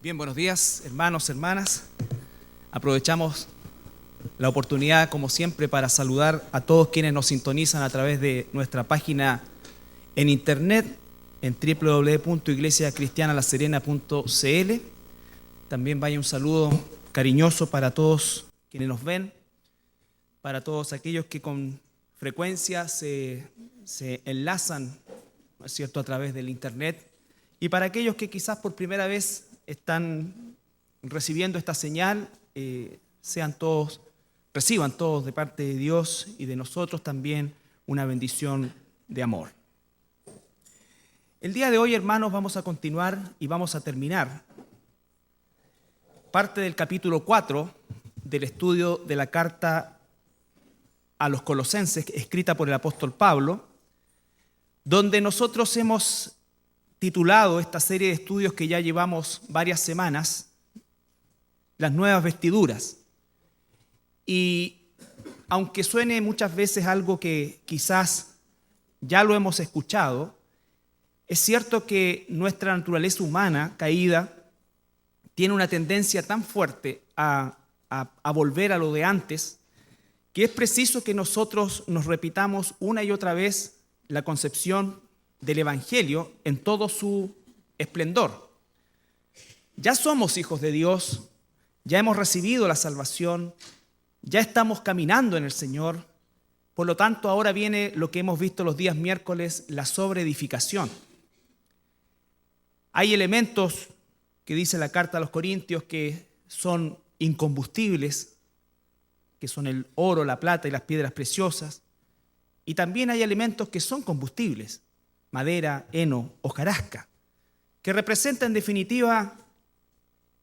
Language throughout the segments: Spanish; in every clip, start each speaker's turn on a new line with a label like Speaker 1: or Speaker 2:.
Speaker 1: Bien, buenos días, hermanos, hermanas. Aprovechamos la oportunidad, como siempre, para saludar a todos quienes nos sintonizan a través de nuestra página en internet, en www.iglesiacristianalaserena.cl. También vaya un saludo cariñoso para todos quienes nos ven, para todos aquellos que con frecuencia se enlazan, ¿no es cierto?, a través del internet, y para aquellos que quizás por primera vez están recibiendo esta señal, reciban todos de parte de Dios y de nosotros también una bendición de amor. El día de hoy, hermanos, vamos a continuar y vamos a terminar parte del capítulo 4 del estudio de la carta a los Colosenses, escrita por el apóstol Pablo, donde nosotros hemos titulado esta serie de estudios que ya llevamos varias semanas, Las nuevas vestiduras. Y aunque suene muchas veces algo que quizás ya lo hemos escuchado, es cierto que nuestra naturaleza humana caída tiene una tendencia tan fuerte a volver a lo de antes, que es preciso que nosotros nos repitamos una y otra vez la concepción del Evangelio en todo su esplendor. Ya somos hijos de Dios, ya hemos recibido la salvación, ya estamos caminando en el Señor. Por lo tanto, ahora viene lo que hemos visto los días miércoles, la sobreedificación. Hay elementos que dice la carta a los Corintios que son incombustibles, que son el oro, la plata y las piedras preciosas. Y también hay elementos que son combustibles, madera, heno, hojarasca, que representa en definitiva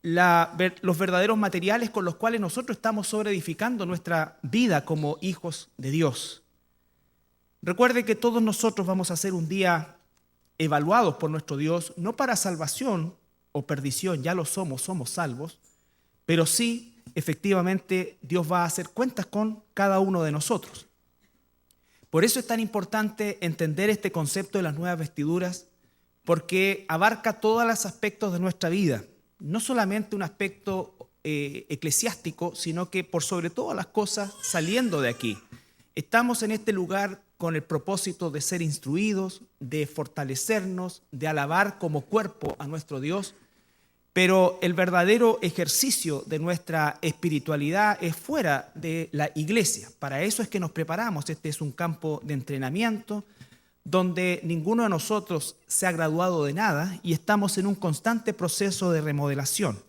Speaker 1: los verdaderos materiales con los cuales nosotros estamos sobreedificando nuestra vida como hijos de Dios. Recuerde que todos nosotros vamos a ser un día evaluados por nuestro Dios, no para salvación o perdición, ya lo somos salvos, pero sí, efectivamente, Dios va a hacer cuentas con cada uno de nosotros. Por eso es tan importante entender este concepto de las nuevas vestiduras, porque abarca todos los aspectos de nuestra vida, no solamente un aspecto eclesiástico, sino que por sobre todas las cosas, saliendo de aquí. Estamos en este lugar con el propósito de ser instruidos, de fortalecernos, de alabar como cuerpo a nuestro Dios, pero el verdadero ejercicio de nuestra espiritualidad es fuera de la iglesia. Para eso es que nos preparamos. Este es un campo de entrenamiento donde ninguno de nosotros se ha graduado de nada y estamos en un constante proceso de remodelación.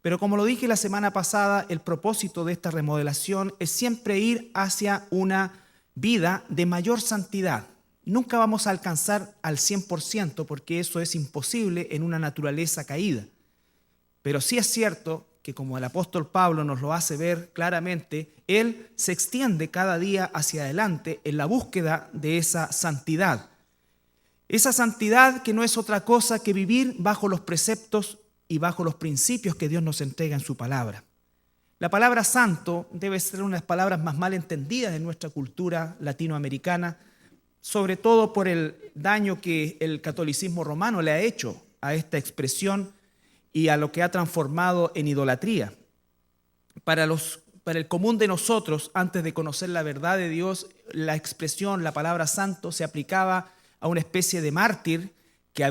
Speaker 1: Pero como lo dije la semana pasada, el propósito de esta remodelación es siempre ir hacia una vida de mayor santidad. Nunca vamos a alcanzar al 100% porque eso es imposible en una naturaleza caída. Pero sí es cierto que, como el apóstol Pablo nos lo hace ver claramente, él se extiende cada día hacia adelante en la búsqueda de esa santidad. Esa santidad que no es otra cosa que vivir bajo los preceptos y bajo los principios que Dios nos entrega en su palabra. La palabra santo debe ser una de las palabras más mal entendidas en nuestra cultura latinoamericana, sobre todo por el daño que el catolicismo romano le ha hecho a esta expresión y a lo que ha transformado en idolatría. Para el común de nosotros, antes de conocer la verdad de Dios, la expresión, la palabra santo, se aplicaba a una especie de mártir que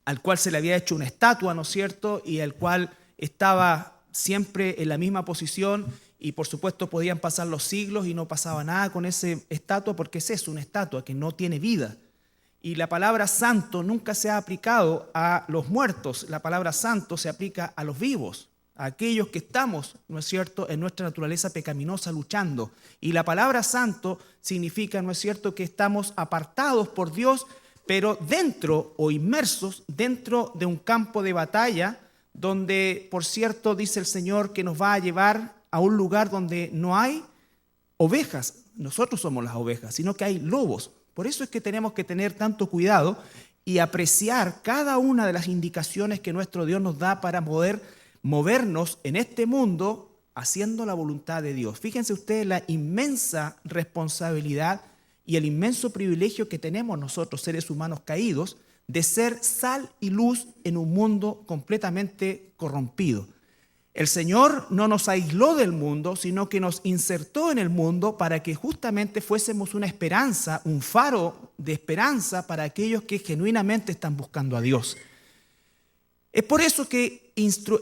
Speaker 1: al cual se le había hecho una estatua, ¿no es cierto?, y al cual estaba siempre en la misma posición, y por supuesto podían pasar los siglos y no pasaba nada con esa estatua, porque es eso, una estatua que no tiene vida. Y la palabra santo nunca se ha aplicado a los muertos, la palabra santo se aplica a los vivos, a aquellos que estamos, ¿no es cierto?, en nuestra naturaleza pecaminosa luchando. Y la palabra santo significa, ¿no es cierto?, que estamos apartados por Dios, pero dentro o inmersos dentro de un campo de batalla donde, por cierto, dice el Señor que nos va a llevar a un lugar donde no hay ovejas, nosotros somos las ovejas, sino que hay lobos. Por eso es que tenemos que tener tanto cuidado y apreciar cada una de las indicaciones que nuestro Dios nos da para poder movernos en este mundo haciendo la voluntad de Dios. Fíjense ustedes la inmensa responsabilidad y el inmenso privilegio que tenemos nosotros, seres humanos caídos, de ser sal y luz en un mundo completamente corrompido. El Señor no nos aisló del mundo, sino que nos insertó en el mundo para que justamente fuésemos una esperanza, un faro de esperanza para aquellos que genuinamente están buscando a Dios. Es por eso que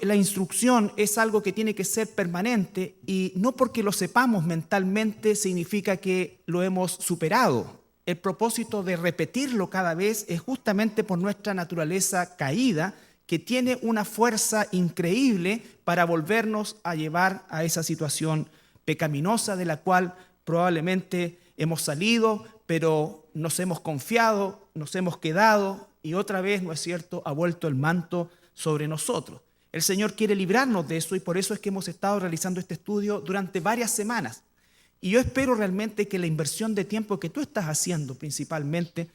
Speaker 1: la instrucción es algo que tiene que ser permanente, y no porque lo sepamos mentalmente significa que lo hemos superado. El propósito de repetirlo cada vez es justamente por nuestra naturaleza caída, que tiene una fuerza increíble para volvernos a llevar a esa situación pecaminosa de la cual probablemente hemos salido, pero nos hemos confiado, nos hemos quedado y otra vez, ¿no es cierto?, ha vuelto el manto sobre nosotros. El Señor quiere librarnos de eso, y por eso es que hemos estado realizando este estudio durante varias semanas. Y yo espero realmente que la inversión de tiempo que tú estás haciendo principalmente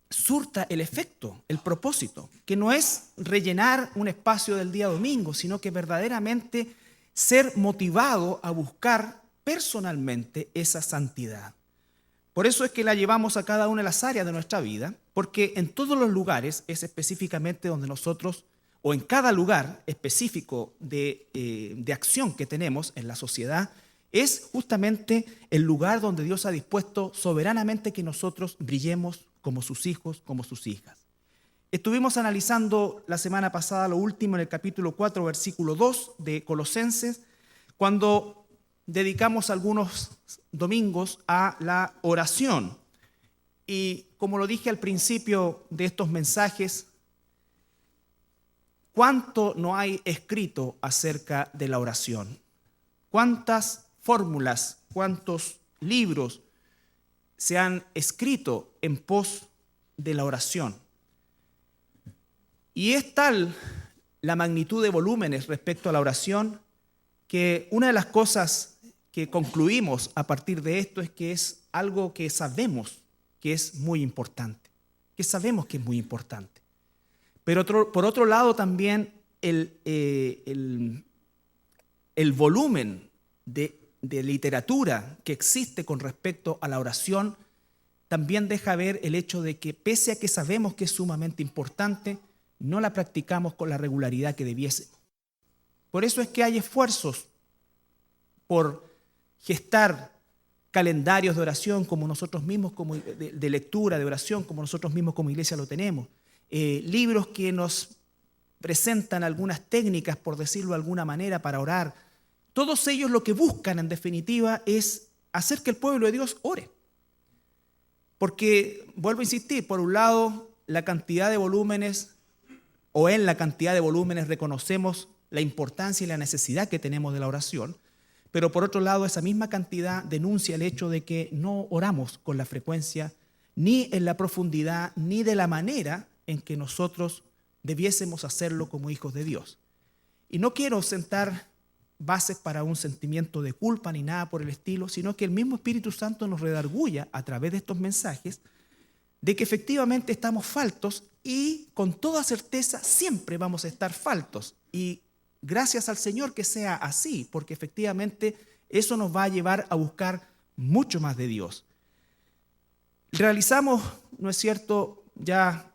Speaker 1: surta el efecto, el propósito, que no es rellenar un espacio del día domingo, sino que verdaderamente ser motivado a buscar personalmente esa santidad. Por eso es que la llevamos a cada una de las áreas de nuestra vida, porque en todos los lugares es específicamente donde nosotros, o en cada lugar específico de acción que tenemos en la sociedad, es justamente el lugar donde Dios ha dispuesto soberanamente que nosotros brillemos como sus hijos, como sus hijas. Estuvimos analizando la semana pasada lo último en el capítulo 4, versículo 2 de Colosenses, cuando dedicamos algunos domingos a la oración. Y como lo dije al principio de estos mensajes, ¿cuánto no hay escrito acerca de la oración? ¿Cuántas fórmulas, cuántos libros se han escrito en pos de la oración? Y es tal la magnitud de volúmenes respecto a la oración que una de las cosas que concluimos a partir de esto es que es algo que sabemos que es muy importante, Pero por otro lado también el volumen de literatura que existe con respecto a la oración también deja ver el hecho de que pese a que sabemos que es sumamente importante, no la practicamos con la regularidad que debiésemos. Por eso es que hay esfuerzos por gestar calendarios de oración como nosotros mismos, como de lectura, de oración, como nosotros mismos como iglesia lo tenemos. Libros que nos presentan algunas técnicas, por decirlo de alguna manera, para orar. Todos ellos lo que buscan, en definitiva, es hacer que el pueblo de Dios ore. Porque, vuelvo a insistir, por un lado, la cantidad de volúmenes, o en la cantidad de volúmenes reconocemos la importancia y la necesidad que tenemos de la oración, pero por otro lado, esa misma cantidad denuncia el hecho de que no oramos con la frecuencia, ni en la profundidad, ni de la manera en que nosotros debiésemos hacerlo como hijos de Dios. Y no quiero sentar bases para un sentimiento de culpa ni nada por el estilo, sino que el mismo Espíritu Santo nos redarguya a través de estos mensajes de que efectivamente estamos faltos y con toda certeza siempre vamos a estar faltos. Y gracias al Señor que sea así, porque efectivamente eso nos va a llevar a buscar mucho más de Dios. Realizamos, ¿no es cierto?, ya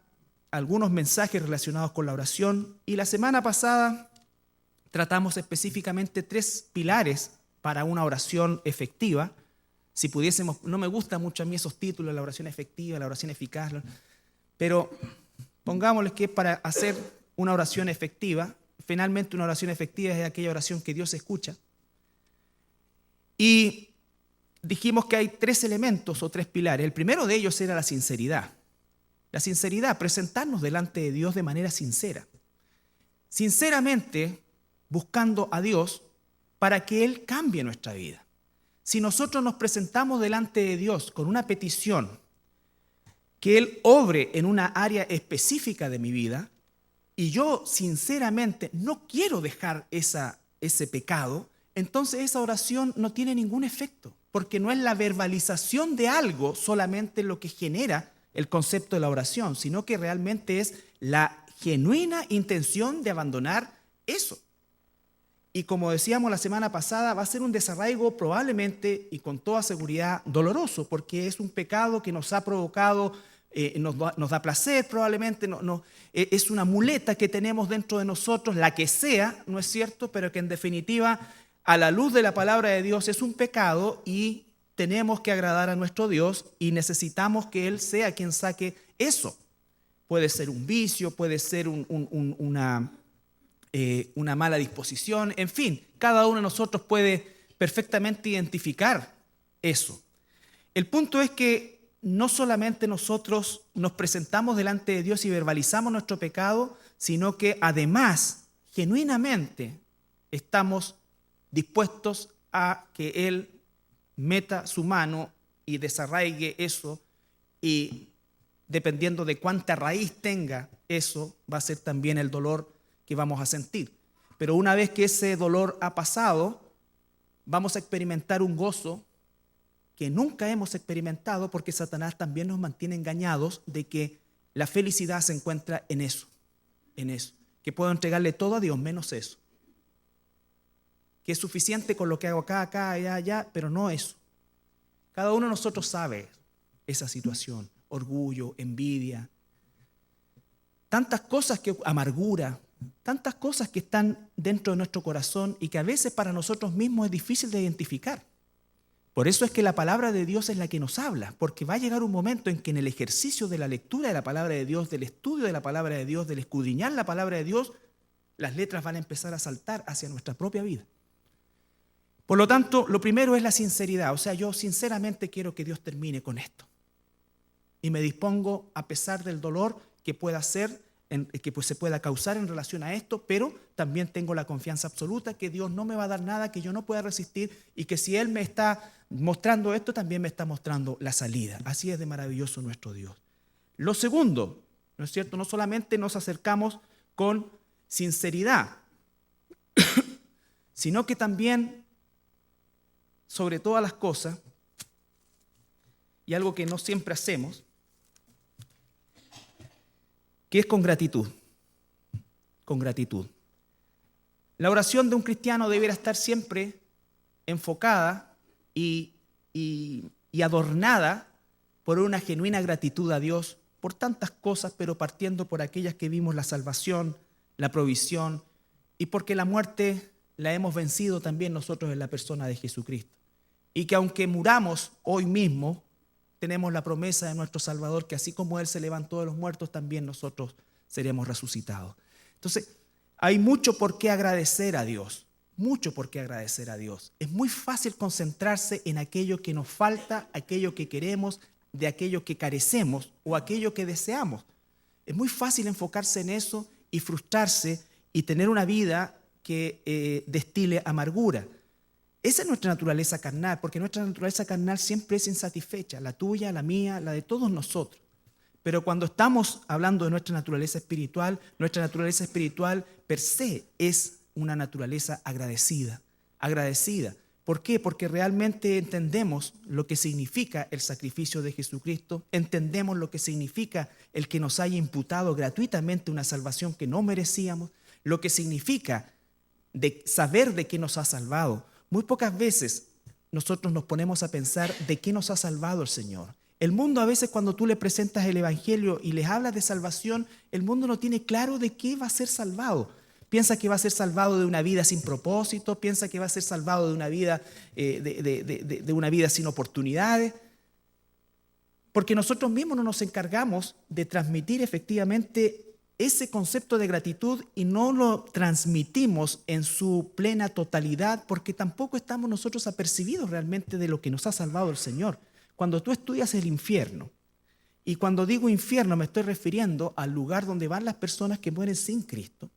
Speaker 1: algunos mensajes relacionados con la oración, y la semana pasada tratamos específicamente 3 pilares para una oración efectiva. Si pudiésemos, no me gustan mucho a mí esos títulos, la oración efectiva, la oración eficaz, pero pongámosles que para hacer una oración efectiva, finalmente una oración efectiva es aquella oración que Dios escucha. Y dijimos que hay 3 elementos o 3 pilares. El primero de ellos era la sinceridad. La sinceridad, presentarnos delante de Dios de manera sincera. Sinceramente, buscando a Dios para que Él cambie nuestra vida. Si nosotros nos presentamos delante de Dios con una petición, que Él obre en una área específica de mi vida, y yo sinceramente no quiero dejar ese pecado, entonces esa oración no tiene ningún efecto, porque no es la verbalización de algo solamente lo que genera el concepto de la oración, sino que realmente es la genuina intención de abandonar eso. Y como decíamos la semana pasada, va a ser un desarraigo probablemente y con toda seguridad doloroso, porque es un pecado que nos ha provocado nos da placer probablemente, es una muleta que tenemos dentro de nosotros, la que sea, ¿no es cierto? Pero que en definitiva, a la luz de la palabra de Dios, es un pecado y tenemos que agradar a nuestro Dios y necesitamos que Él sea quien saque eso. Puede ser un vicio, puede ser una mala disposición, en fin, cada uno de nosotros puede perfectamente identificar eso. El punto es que no solamente nosotros nos presentamos delante de Dios y verbalizamos nuestro pecado, sino que además, genuinamente, estamos dispuestos a que Él meta su mano y desarraigue eso, y dependiendo de cuánta raíz tenga eso, va a ser también el dolor que vamos a sentir. Pero una vez que ese dolor ha pasado, vamos a experimentar un gozo que nunca hemos experimentado, porque Satanás también nos mantiene engañados de que la felicidad se encuentra en eso, que puedo entregarle todo a Dios menos eso, que es suficiente con lo que hago acá, allá, pero no eso. Cada uno de nosotros sabe esa situación, orgullo, envidia, tantas cosas amargura, tantas cosas que están dentro de nuestro corazón y que a veces para nosotros mismos es difícil de identificar. Por eso es que la palabra de Dios es la que nos habla, porque va a llegar un momento en que en el ejercicio de la lectura de la palabra de Dios, del estudio de la palabra de Dios, del escudriñar la palabra de Dios, las letras van a empezar a saltar hacia nuestra propia vida. Por lo tanto, lo primero es la sinceridad. O sea, yo sinceramente quiero que Dios termine con esto. Y me dispongo, a pesar del dolor que pueda ser, que se pueda causar en relación a esto, pero también tengo la confianza absoluta que Dios no me va a dar nada que yo no pueda resistir, y que si Él me está mostrando esto, también me está mostrando la salida. Así es de maravilloso nuestro Dios. Lo segundo, ¿no es cierto? No solamente nos acercamos con sinceridad, sino que también, sobre todas las cosas, y algo que no siempre hacemos, que es con gratitud. Con gratitud. La oración de un cristiano debería estar siempre enfocada y adornada por una genuina gratitud a Dios por tantas cosas, pero partiendo por aquellas que vimos: la salvación, la provisión, y porque la muerte la hemos vencido también nosotros en la persona de Jesucristo. Y que aunque muramos hoy mismo, tenemos la promesa de nuestro Salvador, que así como Él se levantó de los muertos, también nosotros seremos resucitados. Entonces, hay mucho por qué agradecer a Dios, mucho por qué agradecer a Dios. Es muy fácil concentrarse en aquello que nos falta, aquello que queremos, de aquello que carecemos o aquello que deseamos. Es muy fácil enfocarse en eso y frustrarse y tener una vida que destile amargura. Esa es nuestra naturaleza carnal, porque nuestra naturaleza carnal siempre es insatisfecha, la tuya, la mía, la de todos nosotros. Pero cuando estamos hablando de nuestra naturaleza espiritual per se es una naturaleza agradecida. Agradecida. ¿Por qué? Porque realmente entendemos lo que significa el sacrificio de Jesucristo, entendemos lo que significa el que nos haya imputado gratuitamente una salvación que no merecíamos, lo que significa de saber de qué nos ha salvado. Muy pocas veces nosotros nos ponemos a pensar de qué nos ha salvado el Señor. El mundo, a veces, cuando tú le presentas el Evangelio y les hablas de salvación, el mundo no tiene claro de qué va a ser salvado. Piensa que va a ser salvado de una vida sin propósito, piensa que va a ser salvado de una vida, de una vida sin oportunidades, porque nosotros mismos no nos encargamos de transmitir efectivamente ese concepto de gratitud y no lo transmitimos en su plena totalidad, porque tampoco estamos nosotros apercibidos realmente de lo que nos ha salvado el Señor. Cuando tú estudias el infierno, y cuando digo infierno me estoy refiriendo al lugar donde van las personas que mueren sin Cristo,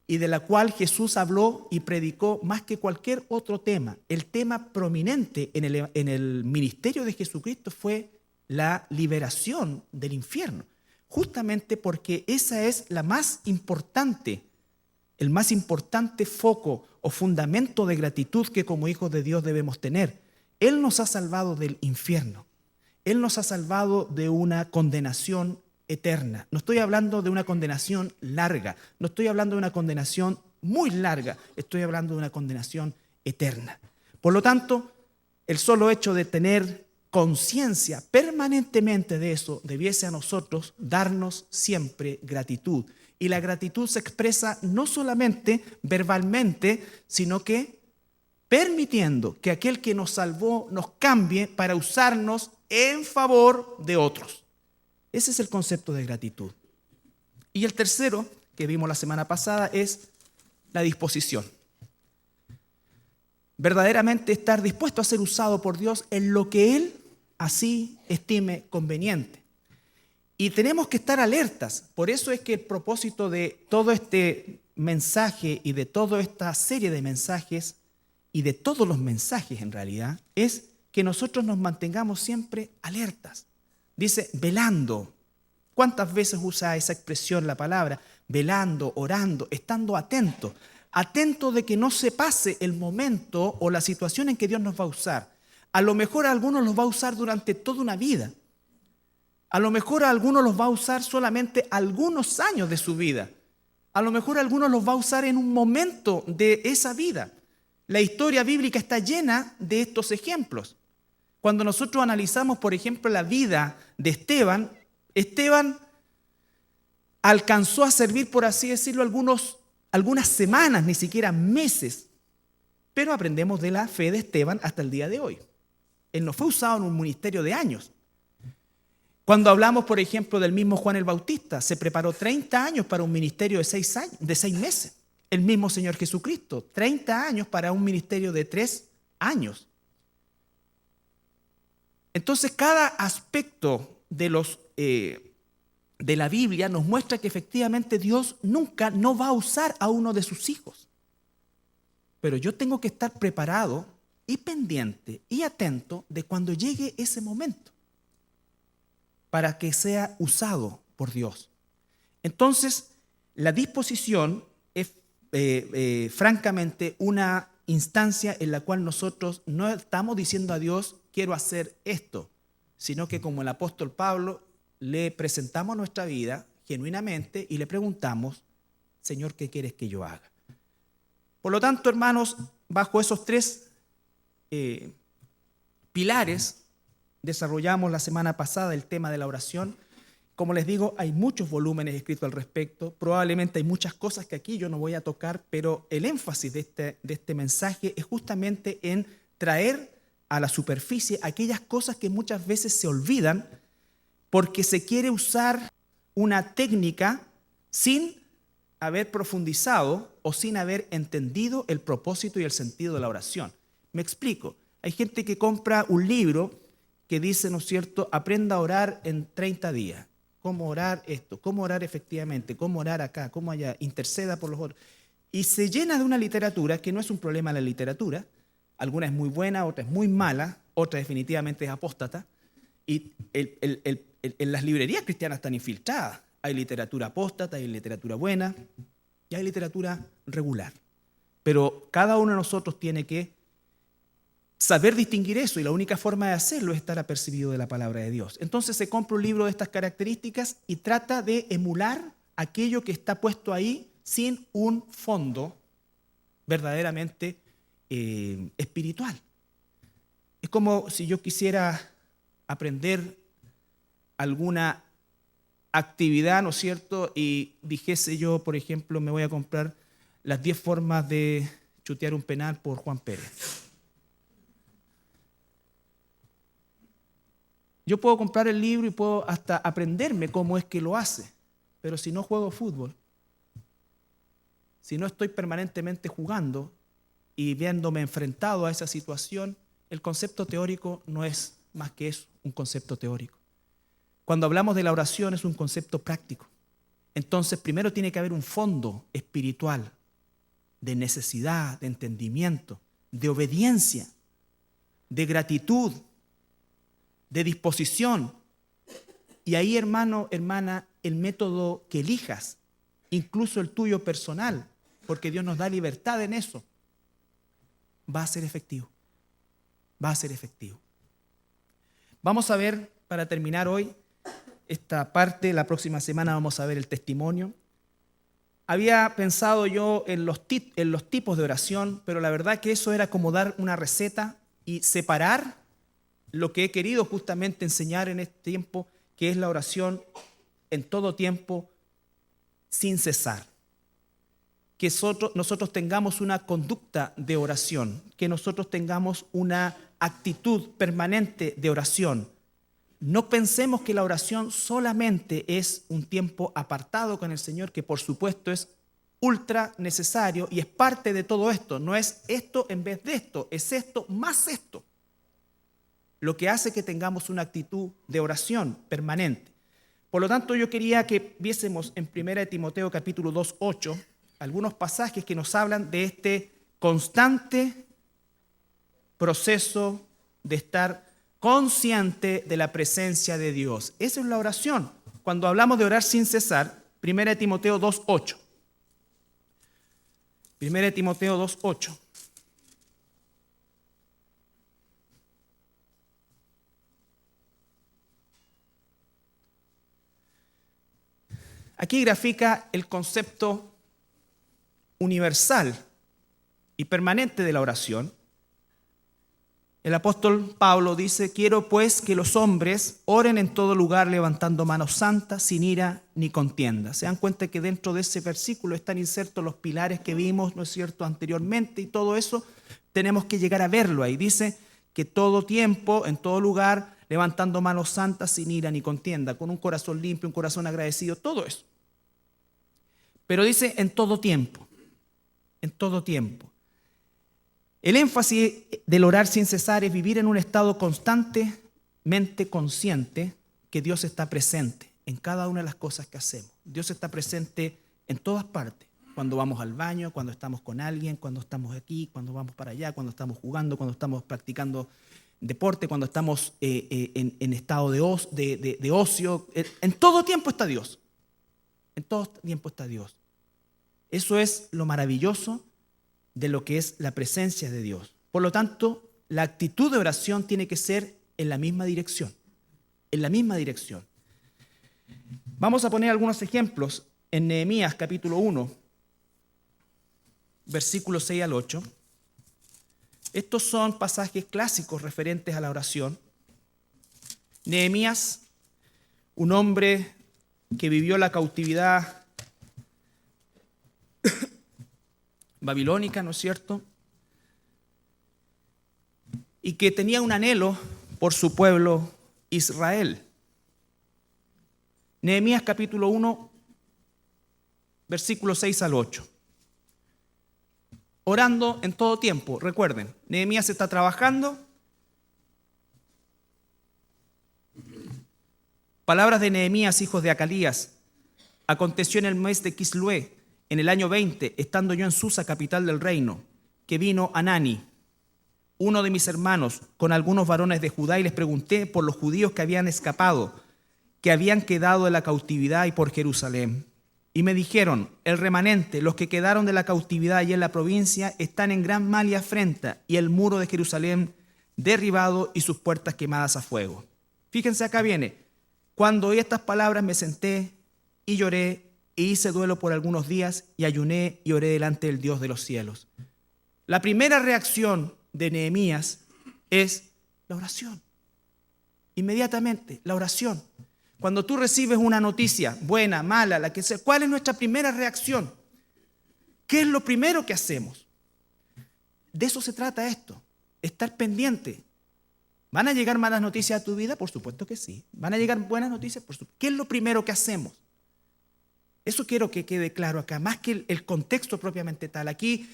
Speaker 1: y de la cual Jesús habló y predicó más que cualquier otro tema. El tema prominente en el ministerio de Jesucristo fue la liberación del infierno. Justamente porque esa es la más importante, el más importante foco o fundamento de gratitud que como hijos de Dios debemos tener. Él nos ha salvado del infierno. Él nos ha salvado de una condenación eterna. No estoy hablando de una condenación larga, no estoy hablando de una condenación muy larga, estoy hablando de una condenación eterna. Por lo tanto, el solo hecho de tener conciencia permanentemente de eso debiese a nosotros darnos siempre gratitud. Y la gratitud se expresa no solamente verbalmente, sino que permitiendo que aquel que nos salvó nos cambie para usarnos en favor de otros. Ese es el concepto de gratitud. Y el tercero, que vimos la semana pasada, es la disposición. Verdaderamente estar dispuesto a ser usado por Dios en lo que Él así estime conveniente. Y tenemos que estar alertas. Por eso es que el propósito de todo este mensaje y de toda esta serie de mensajes y de todos los mensajes en realidad es que nosotros nos mantengamos siempre alertas. Dice, velando. ¿Cuántas veces usa esa expresión la palabra? Velando, orando, estando atento. Atento de que no se pase el momento o la situación en que Dios nos va a usar. A lo mejor a algunos los va a usar durante toda una vida. A lo mejor a algunos los va a usar solamente algunos años de su vida. A lo mejor a algunos los va a usar en un momento de esa vida. La historia bíblica está llena de estos ejemplos. Cuando nosotros analizamos, por ejemplo, la vida de Esteban, Esteban alcanzó a servir, por así decirlo, algunas semanas, ni siquiera meses. Pero aprendemos de la fe de Esteban hasta el día de hoy. Él no fue usado en un ministerio de años. Cuando hablamos, por ejemplo, del mismo Juan el Bautista, se preparó 30 años para un ministerio de 6 meses. El mismo Señor Jesucristo, 30 años para un ministerio de 3 años. Entonces, cada aspecto de la Biblia nos muestra que efectivamente Dios nunca no va a usar a uno de sus hijos. Pero yo tengo que estar preparado y pendiente y atento de cuando llegue ese momento para que sea usado por Dios. Entonces, la disposición es francamente una instancia en la cual nosotros no estamos diciendo a Dios, quiero hacer esto, sino que como el apóstol Pablo, le presentamos nuestra vida genuinamente y le preguntamos, Señor, ¿qué quieres que yo haga? Por lo tanto, hermanos, bajo esos 3 pilares, desarrollamos la semana pasada el tema de la oración. Como les digo, hay muchos volúmenes escritos al respecto. Probablemente hay muchas cosas que aquí yo no voy a tocar, pero el énfasis de este mensaje es justamente en traer a la superficie aquellas cosas que muchas veces se olvidan porque se quiere usar una técnica sin haber profundizado o sin haber entendido el propósito y el sentido de la oración. Me explico. Hay gente que compra un libro que dice, ¿no es cierto?, aprenda a orar en 30 días. ¿Cómo orar esto? ¿Cómo orar efectivamente? ¿Cómo orar acá? ¿Cómo allá? Interceda por los otros. Y se llena de una literatura que no es un problema la literatura. Alguna es muy buena, otra es muy mala, otra definitivamente es apóstata. Y en las librerías cristianas están infiltradas. Hay literatura apóstata, hay literatura buena y hay literatura regular. Pero cada uno de nosotros tiene que saber distinguir eso, y la única forma de hacerlo es estar apercibido de la palabra de Dios. Entonces se compra un libro de estas características y trata de emular aquello que está puesto ahí sin un fondo verdaderamente espiritual. Es como si yo quisiera aprender alguna actividad, ¿no es cierto? Y dijese yo, por ejemplo, me voy a comprar las 10 formas de chutear un penal por Juan Pérez. Yo puedo comprar el libro y puedo hasta aprenderme cómo es que lo hace, pero si no juego fútbol, si no estoy permanentemente jugando y viéndome enfrentado a esa situación, el concepto teórico no es más que eso, un concepto teórico. Cuando hablamos de la oración es un concepto práctico. Entonces, primero tiene que haber un fondo espiritual de necesidad, de entendimiento, de obediencia, de gratitud, de disposición. Y ahí, hermano, hermana, el método que elijas, incluso el tuyo personal, porque Dios nos da libertad en eso, va a ser efectivo. Va a ser efectivo. Vamos a ver, para terminar hoy, esta parte. La próxima semana vamos a ver el testimonio. Había pensado yo en los tipos de oración, pero la verdad que eso era como dar una receta y separar lo que he querido justamente enseñar en este tiempo, que es la oración en todo tiempo, sin cesar. Que nosotros tengamos una conducta de oración, que nosotros tengamos una actitud permanente de oración. No pensemos que la oración solamente es un tiempo apartado con el Señor, que por supuesto es ultra necesario y es parte de todo esto. No es esto en vez de esto, es esto más esto. Lo que hace que tengamos una actitud de oración permanente. Por lo tanto, yo quería que viésemos en 1 Timoteo capítulo 2:8 algunos pasajes que nos hablan de este constante proceso de estar consciente de la presencia de Dios. Esa es la oración. Cuando hablamos de orar sin cesar, 1 Timoteo 2:8. 1 Timoteo 2:8. Aquí grafica el concepto universal y permanente de la oración. El apóstol Pablo dice: quiero pues que los hombres oren en todo lugar levantando manos santas, sin ira ni contienda. Se dan cuenta que dentro de ese versículo están insertos los pilares que vimos, ¿no es cierto?, anteriormente, y todo eso tenemos que llegar a verlo ahí. Dice que todo tiempo, en todo lugar, levantando manos santas, sin ira ni contienda, con un corazón limpio, un corazón agradecido, todo eso. Pero dice en todo tiempo, en todo tiempo. El énfasis del orar sin cesar es vivir en un estado constantemente consciente que Dios está presente en cada una de las cosas que hacemos. Dios está presente en todas partes. Cuando vamos al baño, cuando estamos con alguien, cuando estamos aquí, cuando vamos para allá, cuando estamos jugando, cuando estamos practicando deporte, cuando estamos en estado de ocio. En todo tiempo está Dios. En todo tiempo está Dios. Eso es lo maravilloso de lo que es la presencia de Dios. Por lo tanto, la actitud de oración tiene que ser en la misma dirección. En la misma dirección. Vamos a poner algunos ejemplos en Nehemías capítulo 1, versículos 6 al 8. Estos son pasajes clásicos referentes a la oración. Nehemías, un hombre que vivió la cautividad babilónica, ¿no es cierto?, y que tenía un anhelo por su pueblo Israel. Nehemías capítulo 1, versículos 6 al 8. Orando en todo tiempo. Recuerden, Nehemías está trabajando. Palabras de Nehemías, hijos de Acalías. Aconteció en el mes de Kislué, en el año 20, estando yo en Susa, capital del reino, que vino Anani, uno de mis hermanos, con algunos varones de Judá, y les pregunté por los judíos que habían escapado, que habían quedado de la cautividad y por Jerusalén. Y me dijeron: el remanente, los que quedaron de la cautividad allí en la provincia, están en gran mal y afrenta, y el muro de Jerusalén derribado y sus puertas quemadas a fuego. Fíjense, acá viene: cuando oí estas palabras me senté y lloré, e hice duelo por algunos días, y ayuné y oré delante del Dios de los cielos. La primera reacción de Nehemías es la oración. Inmediatamente, la oración. Cuando tú recibes una noticia, buena, mala, la que sea, ¿cuál es nuestra primera reacción? ¿Qué es lo primero que hacemos? De eso se trata esto, estar pendiente. ¿Van a llegar malas noticias a tu vida? Por supuesto que sí. ¿Van a llegar buenas noticias? Por supuesto. ¿Qué es lo primero que hacemos? Eso quiero que quede claro acá, más que el contexto propiamente tal. Aquí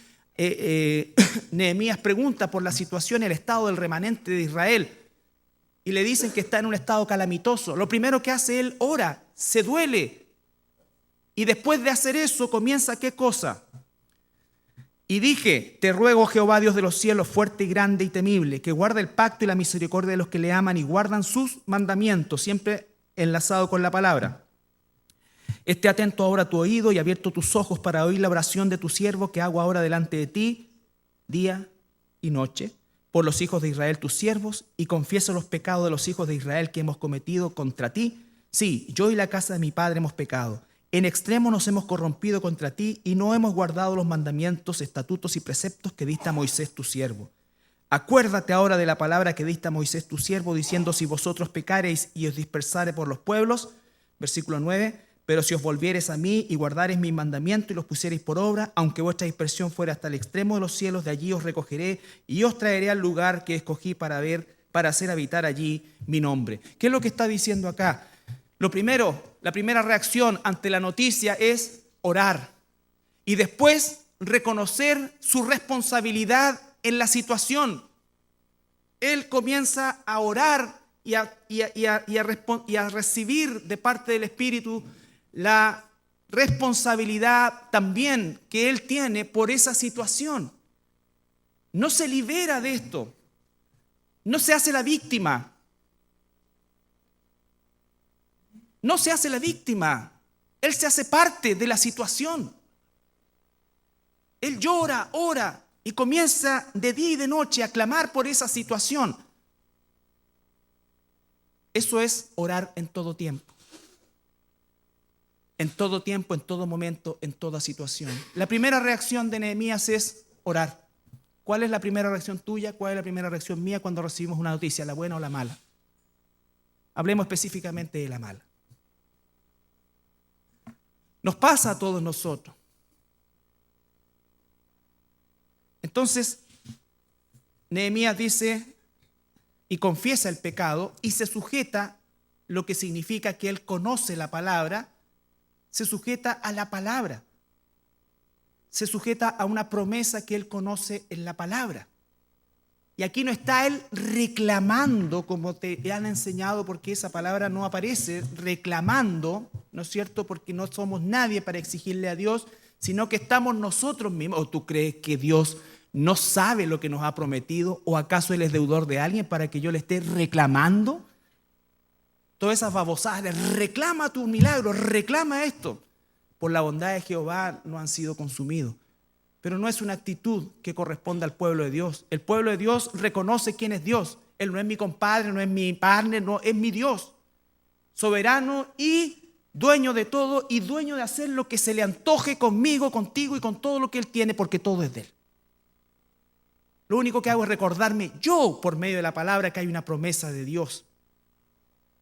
Speaker 1: Nehemías pregunta por la situación, el estado del remanente de Israel, y le dicen que está en un estado calamitoso. Lo primero que hace él, ora, se duele, y después de hacer eso comienza ¿qué cosa? Y dije: te ruego, Jehová Dios de los cielos, fuerte y grande y temible, que guarda el pacto y la misericordia de los que le aman y guardan sus mandamientos, siempre enlazado con la palabra. Esté atento ahora a tu oído y abierto tus ojos para oír la oración de tu siervo que hago ahora delante de ti, día y noche, por los hijos de Israel tus siervos, y confieso los pecados de los hijos de Israel que hemos cometido contra ti. Sí, yo y la casa de mi padre hemos pecado. En extremo nos hemos corrompido contra ti y no hemos guardado los mandamientos, estatutos y preceptos que diste a Moisés tu siervo. Acuérdate ahora de la palabra que diste a Moisés tu siervo, diciendo: si vosotros pecareis y os dispersareis por los pueblos, versículo 9, pero si os volviereis a mí y guardareis mis mandamientos y los pusiereis por obra, aunque vuestra dispersión fuera hasta el extremo de los cielos, de allí os recogeré y os traeré al lugar que escogí para hacer habitar allí mi nombre. ¿Qué es lo que está diciendo acá? Lo primero, la primera reacción ante la noticia es orar y después reconocer su responsabilidad en la situación. Él comienza a orar y a recibir de parte del Espíritu la responsabilidad también que él tiene por esa situación. No se libera de esto, no se hace la víctima. No se hace la víctima, él se hace parte de la situación. Él llora, ora y comienza de día y de noche a clamar por esa situación. Eso es orar en todo tiempo. En todo tiempo, en todo momento, en toda situación. La primera reacción de Nehemías es orar. ¿Cuál es la primera reacción tuya? ¿Cuál es la primera reacción mía cuando recibimos una noticia, la buena o la mala? Hablemos específicamente de la mala. Nos pasa a todos nosotros. Entonces, Nehemías dice y confiesa el pecado y se sujeta, lo que significa que él conoce la palabra, se sujeta a la palabra, se sujeta a una promesa que él conoce en la palabra. Y aquí no está él reclamando, como te han enseñado, porque esa palabra no aparece, reclamando, ¿no es cierto? Porque no somos nadie para exigirle a Dios, sino que estamos nosotros mismos. ¿O tú crees que Dios no sabe lo que nos ha prometido? ¿O acaso Él es deudor de alguien para que yo le esté reclamando? Todas esas babosadas, reclama tu milagro, reclama esto. Por la bondad de Jehová no han sido consumidos. Pero no es una actitud que corresponde al pueblo de Dios. El pueblo de Dios reconoce quién es Dios. Él no es mi compadre, no es mi partner, no, es mi Dios. Soberano y dueño de todo y dueño de hacer lo que se le antoje conmigo, contigo y con todo lo que Él tiene, porque todo es de Él. Lo único que hago es recordarme yo, por medio de la palabra, que hay una promesa de Dios.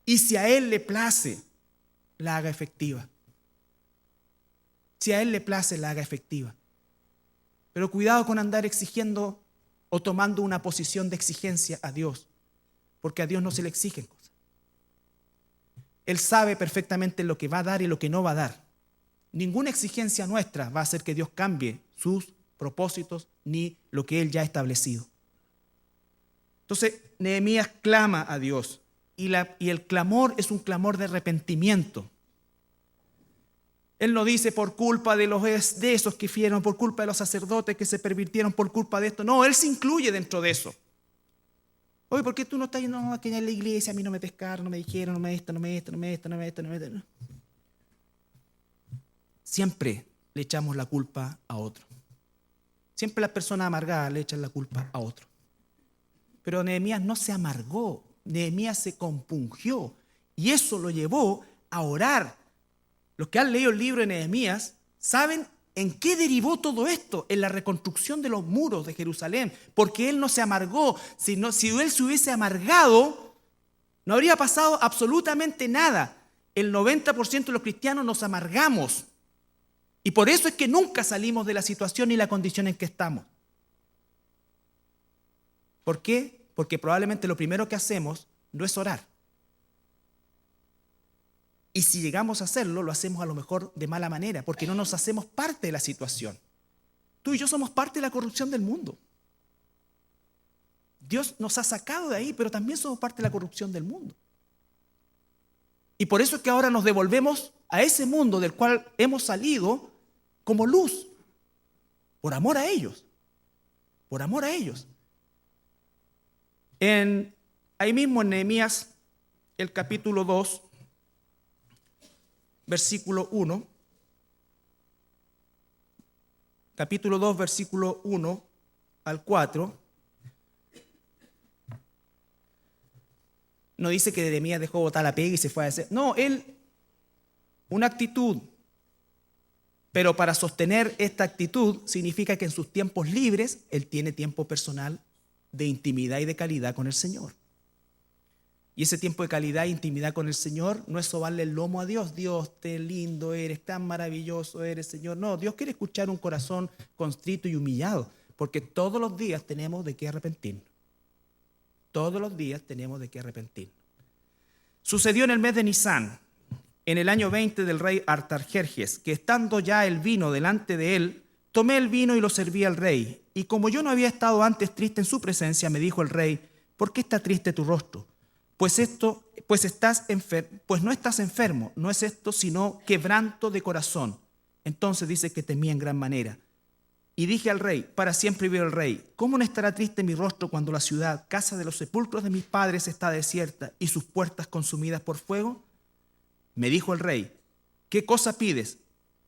Speaker 1: Y si a Él le place, la haga efectiva. Si a Él le place, la haga efectiva. Pero cuidado con andar exigiendo o tomando una posición de exigencia a Dios, porque a Dios no se le exigen cosas. Él sabe perfectamente lo que va a dar y lo que no va a dar. Ninguna exigencia nuestra va a hacer que Dios cambie sus propósitos ni lo que Él ya ha establecido. Entonces, Nehemías clama a Dios y el clamor es un clamor de arrepentimiento. Él no dice por culpa de esos que fieron, por culpa de los sacerdotes que se pervirtieron, por culpa de esto. No, Él se incluye dentro de eso. Oye, ¿por qué tú no estás yendo a en la iglesia? A mí no me pescaron, no me dijeron, no me esto. Siempre le echamos la culpa a otro. Siempre las personas amargadas le echan la culpa a otro. Pero Nehemías no se amargó, Nehemías se compungió y eso lo llevó a orar. Los que han leído el libro de Nehemías saben en qué derivó todo esto, en la reconstrucción de los muros de Jerusalén, porque él no se amargó. Si él se hubiese amargado, no habría pasado absolutamente nada. El 90% de los cristianos nos amargamos y por eso es que nunca salimos de la situación y la condición en que estamos. ¿Por qué? Porque probablemente lo primero que hacemos no es orar. Y si llegamos a hacerlo, lo hacemos a lo mejor de mala manera, porque no nos hacemos parte de la situación. Tú y yo somos parte de la corrupción del mundo. Dios nos ha sacado de ahí, pero también somos parte de la corrupción del mundo. Y por eso es que ahora nos devolvemos a ese mundo del cual hemos salido como luz, por amor a ellos. Por amor a ellos. Ahí mismo en Nehemías, el capítulo 2, versículo 1, capítulo 2, versículo 1 al 4, no dice que Nehemías dejó botar la pega y se fue a hacer. No, una actitud. Pero para sostener esta actitud significa que en sus tiempos libres, él tiene tiempo personal de intimidad y de calidad con el Señor. Y ese tiempo de calidad e intimidad con el Señor no es sobarle el lomo a Dios. Dios, qué lindo eres, tan maravilloso eres, Señor. No, Dios quiere escuchar un corazón constrito y humillado, porque todos los días tenemos de qué arrepentirnos. Todos los días tenemos de qué arrepentirnos. Sucedió en el mes de Nisán, en el año 20 del rey Artajerjes, que estando ya el vino delante de él, tomé el vino y lo serví al rey. Y como yo no había estado antes triste en su presencia, me dijo el rey: ¿por qué está triste tu rostro? Pues no estás enfermo, no es esto sino quebranto de corazón. Entonces dice que temía en gran manera. Y dije al rey, para siempre vive el rey: ¿cómo no estará triste mi rostro cuando la ciudad, casa de los sepulcros de mis padres, está desierta y sus puertas consumidas por fuego? Me dijo el rey: ¿qué cosa pides?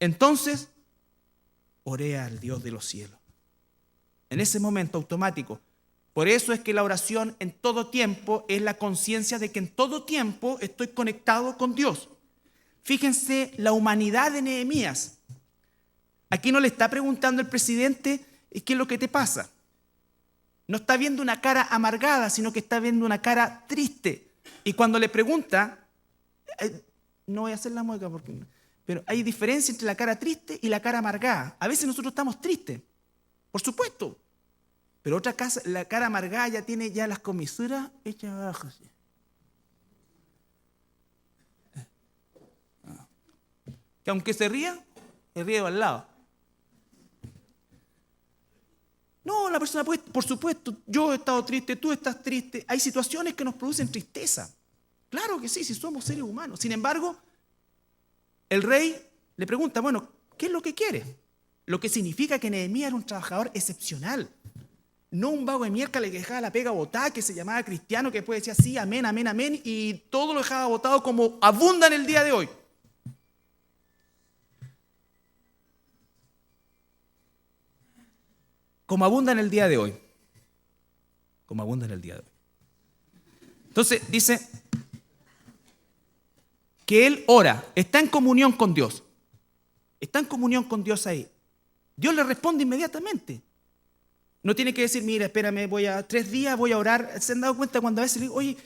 Speaker 1: Entonces oré al Dios de los cielos. En ese momento automático. Por eso es que la oración en todo tiempo es la conciencia de que en todo tiempo estoy conectado con Dios. Fíjense la humanidad de Nehemías. Aquí no le está preguntando el presidente qué es lo que te pasa. No está viendo una cara amargada, sino que está viendo una cara triste. Y cuando le pregunta, no voy a hacer la mueca pero hay diferencia entre la cara triste y la cara amargada. A veces nosotros estamos tristes, por supuesto. Pero la cara amargada ya tiene las comisuras hechas abajo. ¿Sí? Que aunque se ríe al lado. No, la persona puede, por supuesto, yo he estado triste, tú estás triste. Hay situaciones que nos producen tristeza. Claro que sí, si somos seres humanos. Sin embargo, el rey le pregunta, bueno, ¿qué es lo que quiere? Lo que significa que Nehemías era un trabajador excepcional. No un vago de miércoles que dejaba la pega botada, que se llamaba cristiano, que después decía sí, amén, amén, amén, y todo lo dejaba botado como abunda en el día de hoy. Como abunda en el día de hoy. Como abunda en el día de hoy. Entonces dice que él ora, está en comunión con Dios. Está en comunión con Dios ahí. Dios le responde inmediatamente. No tiene que decir, mira, espérame, 3 días voy a orar. ¿Se han dado cuenta cuando a veces le digo, oye,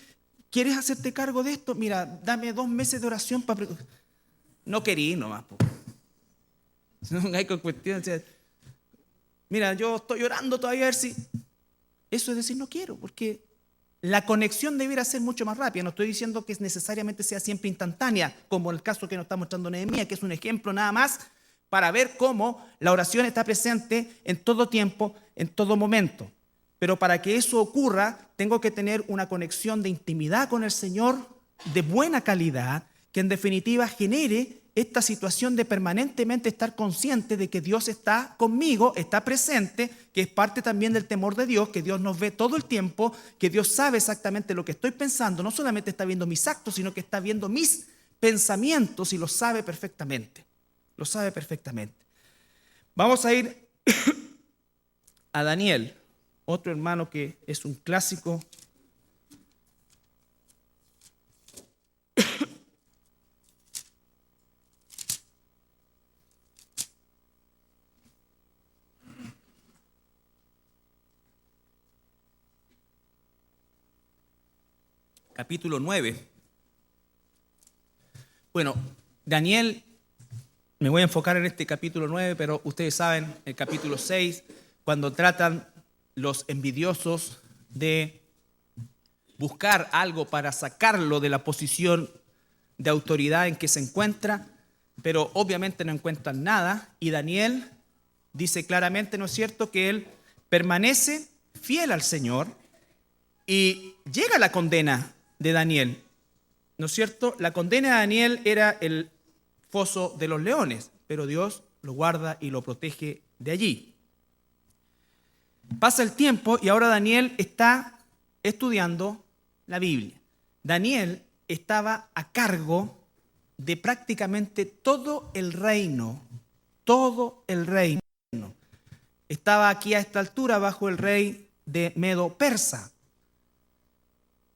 Speaker 1: ¿quieres hacerte cargo de esto? Mira, dame 2 meses de oración para... No querí nomás. No hay cuestión. Mira, yo estoy orando todavía a ver si... Eso es decir, no quiero, porque la conexión debiera ser mucho más rápida. No estoy diciendo que necesariamente sea siempre instantánea, como el caso que nos está mostrando Nehemías, que es un ejemplo nada más para ver cómo la oración está presente en todo tiempo, en todo momento. Pero para que eso ocurra, tengo que tener una conexión de intimidad con el Señor de buena calidad, que en definitiva genere esta situación de permanentemente estar consciente de que Dios está conmigo, está presente, que es parte también del temor de Dios, que Dios nos ve todo el tiempo, que Dios sabe exactamente lo que estoy pensando, no solamente está viendo mis actos, sino que está viendo mis pensamientos y lo sabe perfectamente. Lo sabe perfectamente. Vamos a ir a Daniel, otro hermano que es un clásico. Capítulo 9. Bueno, Daniel, me voy a enfocar en este capítulo 9, pero ustedes saben, el capítulo 6, cuando tratan los envidiosos de buscar algo para sacarlo de la posición de autoridad en que se encuentra, pero obviamente no encuentran nada, y Daniel dice claramente, ¿no es cierto?, que él permanece fiel al Señor y llega la condena de Daniel, ¿no es cierto? La condena de Daniel era el foso de los leones, pero Dios lo guarda y lo protege de allí. Pasa el tiempo y ahora Daniel está estudiando la Biblia. Daniel estaba a cargo de prácticamente todo el reino. Estaba aquí a esta altura bajo el rey de Medo-Persa.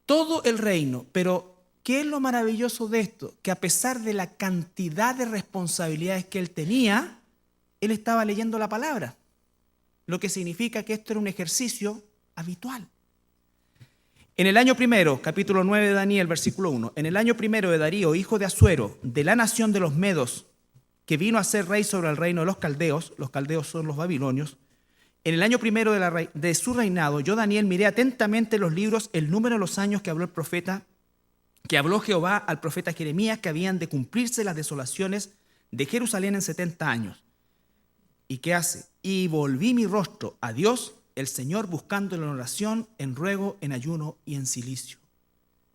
Speaker 1: Todo el reino, pero ¿qué es lo maravilloso de esto? Que a pesar de la cantidad de responsabilidades que él tenía, él estaba leyendo la palabra, lo que significa que esto era un ejercicio habitual. En el año primero, capítulo 9 de Daniel, versículo 1, en el año primero de Darío, hijo de Asuero, de la nación de los Medos, que vino a ser rey sobre el reino de los caldeos son los babilonios, en el año primero de su reinado, yo Daniel miré atentamente los libros, el número de los años que habló Jehová al profeta Jeremías, que habían de cumplirse las desolaciones de Jerusalén en 70 años. ¿Y qué hace? Y volví mi rostro a Dios, el Señor, buscando en oración, en ruego, en ayuno y en cilicio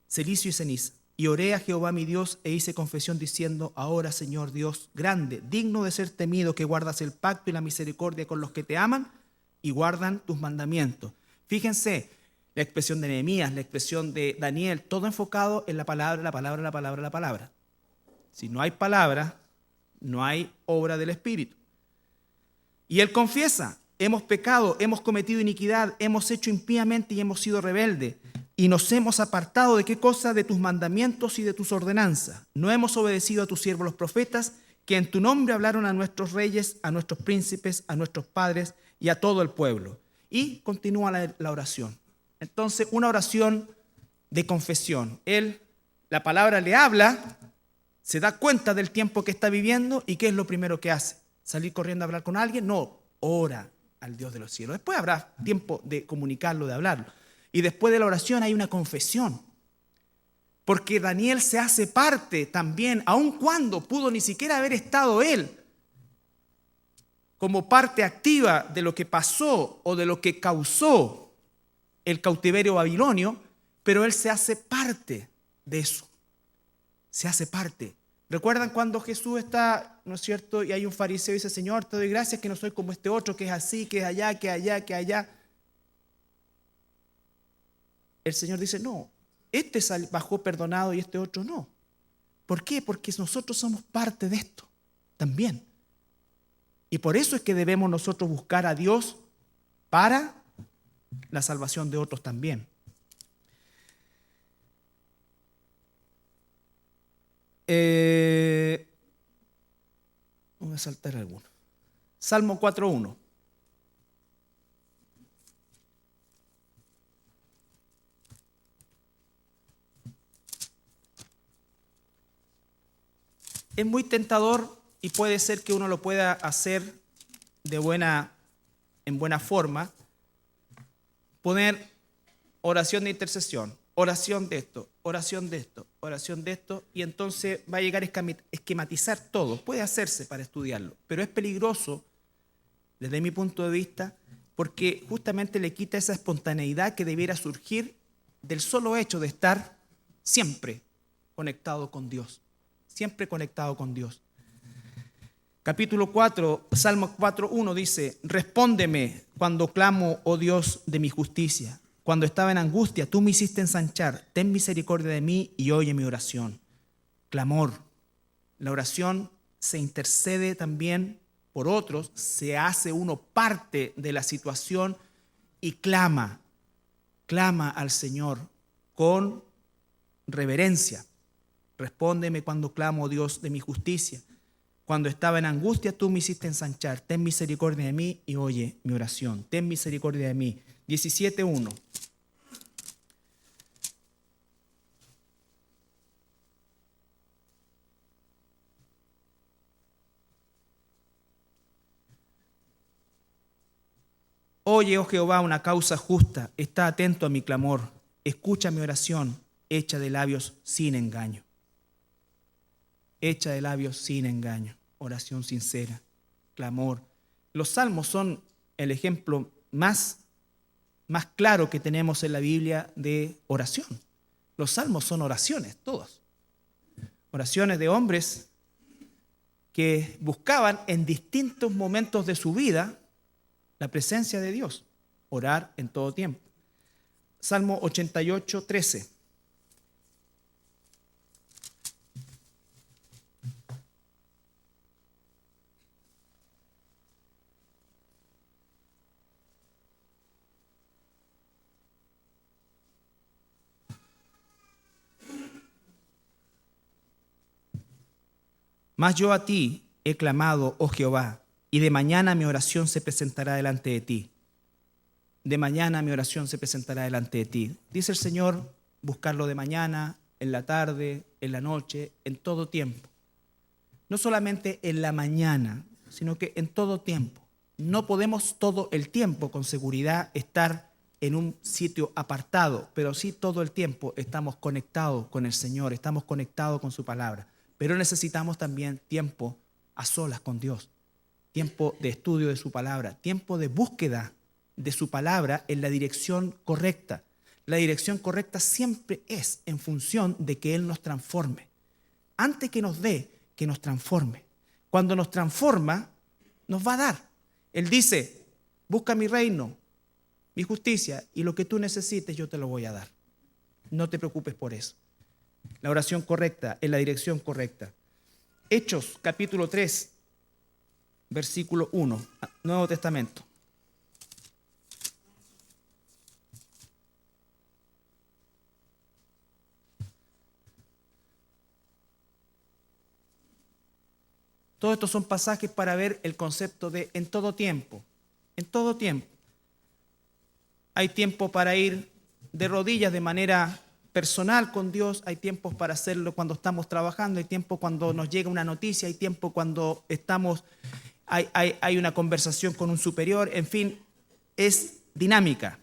Speaker 1: y ceniza. Y oré a Jehová mi Dios e hice confesión diciendo: ahora, Señor Dios grande, digno de ser temido, que guardas el pacto y la misericordia con los que te aman y guardan tus mandamientos. Fíjense, la expresión de Nehemías, la expresión de Daniel, todo enfocado en la palabra, la palabra, la palabra, la palabra. Si no hay palabra, no hay obra del Espíritu. Y él confiesa: hemos pecado, hemos cometido iniquidad, hemos hecho impíamente y hemos sido rebeldes. Y nos hemos apartado ¿de qué cosa? De tus mandamientos y de tus ordenanzas. No hemos obedecido a tus siervos los profetas, que en tu nombre hablaron a nuestros reyes, a nuestros príncipes, a nuestros padres y a todo el pueblo. Y continúa la oración. Entonces, una oración de confesión. La palabra le habla, se da cuenta del tiempo que está viviendo y ¿qué es lo primero que hace? ¿Salir corriendo a hablar con alguien? No, ora al Dios de los cielos. Después habrá tiempo de comunicarlo, de hablarlo. Y después de la oración hay una confesión. Porque Daniel se hace parte también, aun cuando pudo ni siquiera haber estado él como parte activa de lo que pasó o de lo que causó el cautiverio babilonio, pero él se hace parte de eso. Se hace parte. ¿Recuerdan cuando Jesús está, no es cierto, y hay un fariseo y dice: Señor, te doy gracias que no soy como este otro, que es así, que es allá, que allá, que allá? El Señor dice: no, este bajó perdonado y este otro no. ¿Por qué? Porque nosotros somos parte de esto también. Y por eso es que debemos nosotros buscar a Dios para la salvación de otros también. Voy a saltar alguno. Salmo 4:1. Es muy tentador y puede ser que uno lo pueda hacer en buena forma, poner oración de intercesión, oración de esto, oración de esto, oración de esto, y entonces va a llegar a esquematizar todo. Puede hacerse para estudiarlo, pero es peligroso desde mi punto de vista porque justamente le quita esa espontaneidad que debiera surgir del solo hecho de estar siempre conectado con Dios. Siempre conectado con Dios. Capítulo 4, Salmo 4:1 dice: respóndeme cuando clamo, oh Dios de mi justicia. Cuando estaba en angustia, tú me hiciste ensanchar. Ten misericordia de mí y oye mi oración. Clamor. La oración se intercede también por otros, se hace uno parte de la situación y clama al Señor con reverencia. Respóndeme cuando clamo, Dios de mi justicia. Cuando estaba en angustia, tú me hiciste ensanchar. Ten misericordia de mí y oye mi oración. Ten misericordia de mí. 17:1. Oye, oh Jehová, una causa justa. Está atento a mi clamor. Escucha mi oración, hecha de labios sin engaño. Hecha de labios sin engaño, oración sincera, clamor. Los salmos son el ejemplo más claro que tenemos en la Biblia de oración. Los salmos son oraciones, todos. Oraciones de hombres que buscaban en distintos momentos de su vida la presencia de Dios, orar en todo tiempo. Salmo 88:13. Mas yo a ti he clamado, oh Jehová, y de mañana mi oración se presentará delante de ti. de mañana mi oración se presentará delante de ti. Dice el Señor, buscarlo de mañana, en la tarde, en la noche, en todo tiempo. No solamente en la mañana, sino que en todo tiempo. No podemos todo el tiempo con seguridad estar en un sitio apartado, pero sí todo el tiempo estamos conectados con el Señor, estamos conectados con su palabra. Pero necesitamos también tiempo a solas con Dios, tiempo de estudio de su palabra, tiempo de búsqueda de su palabra en la dirección correcta. La dirección correcta siempre es en función de que Él nos transforme. Antes que nos dé, que nos transforme. Cuando nos transforma, nos va a dar. Él dice, busca mi reino, mi justicia, y lo que tú necesites yo te lo voy a dar. No te preocupes por eso. La oración correcta, en la dirección correcta. Hechos, capítulo 3, versículo 1, Nuevo Testamento. Todos estos son pasajes para ver el concepto de en todo tiempo. En todo tiempo. Hay tiempo para ir de rodillas de manera personal con Dios, hay tiempos para hacerlo cuando estamos trabajando, hay tiempo cuando nos llega una noticia, hay tiempo cuando hay una conversación con un superior, en fin, es dinámica.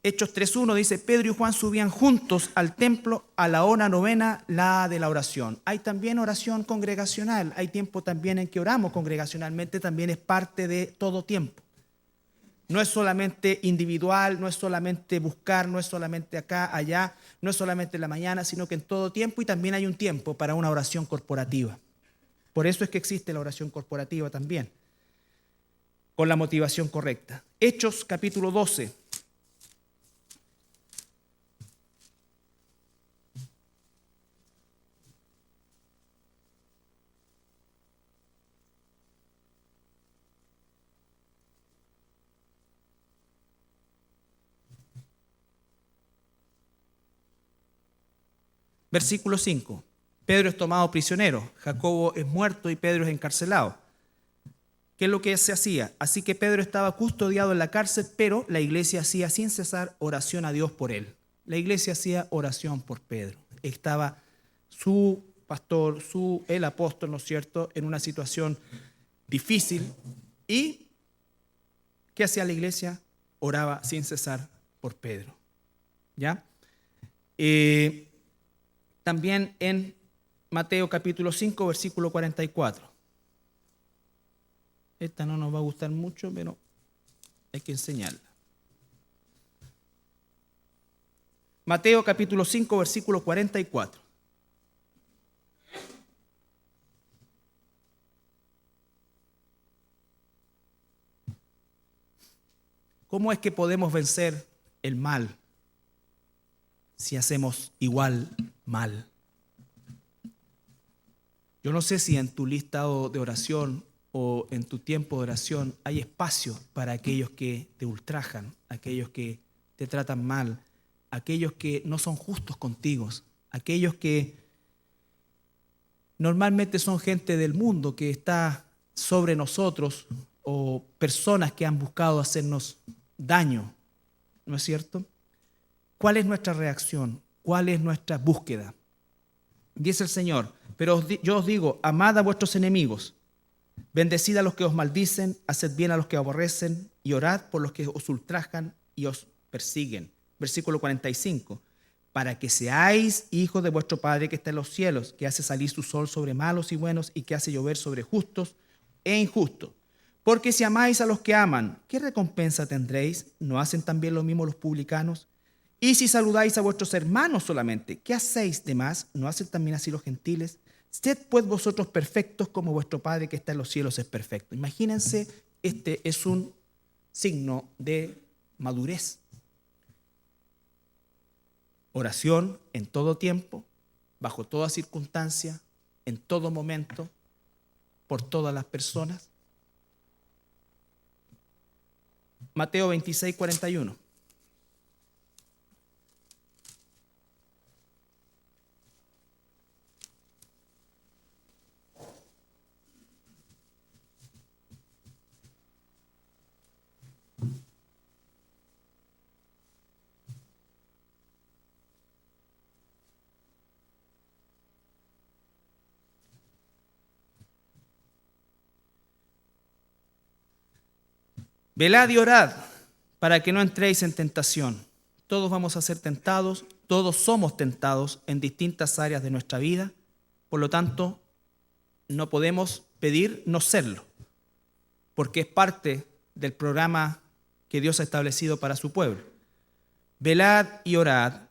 Speaker 1: Hechos 3:1 dice, Pedro y Juan subían juntos al templo a la hora novena, la de la oración. Hay también oración congregacional, hay tiempo también en que oramos congregacionalmente, también es parte de todo tiempo. No es solamente individual, no es solamente buscar, no es solamente acá, allá, no es solamente en la mañana, sino que en todo tiempo, y también hay un tiempo para una oración corporativa. Por eso es que existe la oración corporativa también, con la motivación correcta. Hechos capítulo 12. Versículo 5. Pedro es tomado prisionero, Jacobo es muerto y Pedro es encarcelado. ¿Qué es lo que se hacía? Así que Pedro estaba custodiado en la cárcel, pero la iglesia hacía sin cesar oración a Dios por él. La iglesia hacía oración por Pedro. Estaba su pastor, el apóstol, ¿no es cierto?, en una situación difícil. ¿Y qué hacía la iglesia? Oraba sin cesar por Pedro. ¿Ya? También en Mateo capítulo 5, versículo 44. Esta no nos va a gustar mucho, pero hay que enseñarla. Mateo capítulo 5, versículo 44. ¿Cómo es que podemos vencer el mal si hacemos igual mal? Yo no sé si en tu listado de oración o en tu tiempo de oración hay espacio para aquellos que te ultrajan, aquellos que te tratan mal, aquellos que no son justos contigo, aquellos que normalmente son gente del mundo que está sobre nosotros o personas que han buscado hacernos daño, ¿no es cierto? ¿Cuál es nuestra reacción? ¿Cuál es nuestra búsqueda? Dice el Señor, pero yo os digo, amad a vuestros enemigos, bendecid a los que os maldicen, haced bien a los que aborrecen y orad por los que os ultrajan y os persiguen. Versículo 45, para que seáis hijos de vuestro Padre que está en los cielos, que hace salir su sol sobre malos y buenos y que hace llover sobre justos e injustos. Porque si amáis a los que aman, ¿qué recompensa tendréis? ¿No hacen también lo mismo los publicanos? Y si saludáis a vuestros hermanos solamente, ¿qué hacéis de más? ¿No hacen también así los gentiles? Sed pues vosotros perfectos como vuestro Padre que está en los cielos es perfecto. Imagínense, este es un signo de madurez. Oración en todo tiempo, bajo toda circunstancia, en todo momento, por todas las personas. Mateo 26, 41. Velad y orad para que no entréis en tentación. Todos vamos a ser tentados, todos somos tentados en distintas áreas de nuestra vida. Por lo tanto, no podemos pedir no serlo, porque es parte del programa que Dios ha establecido para su pueblo. Velad y orad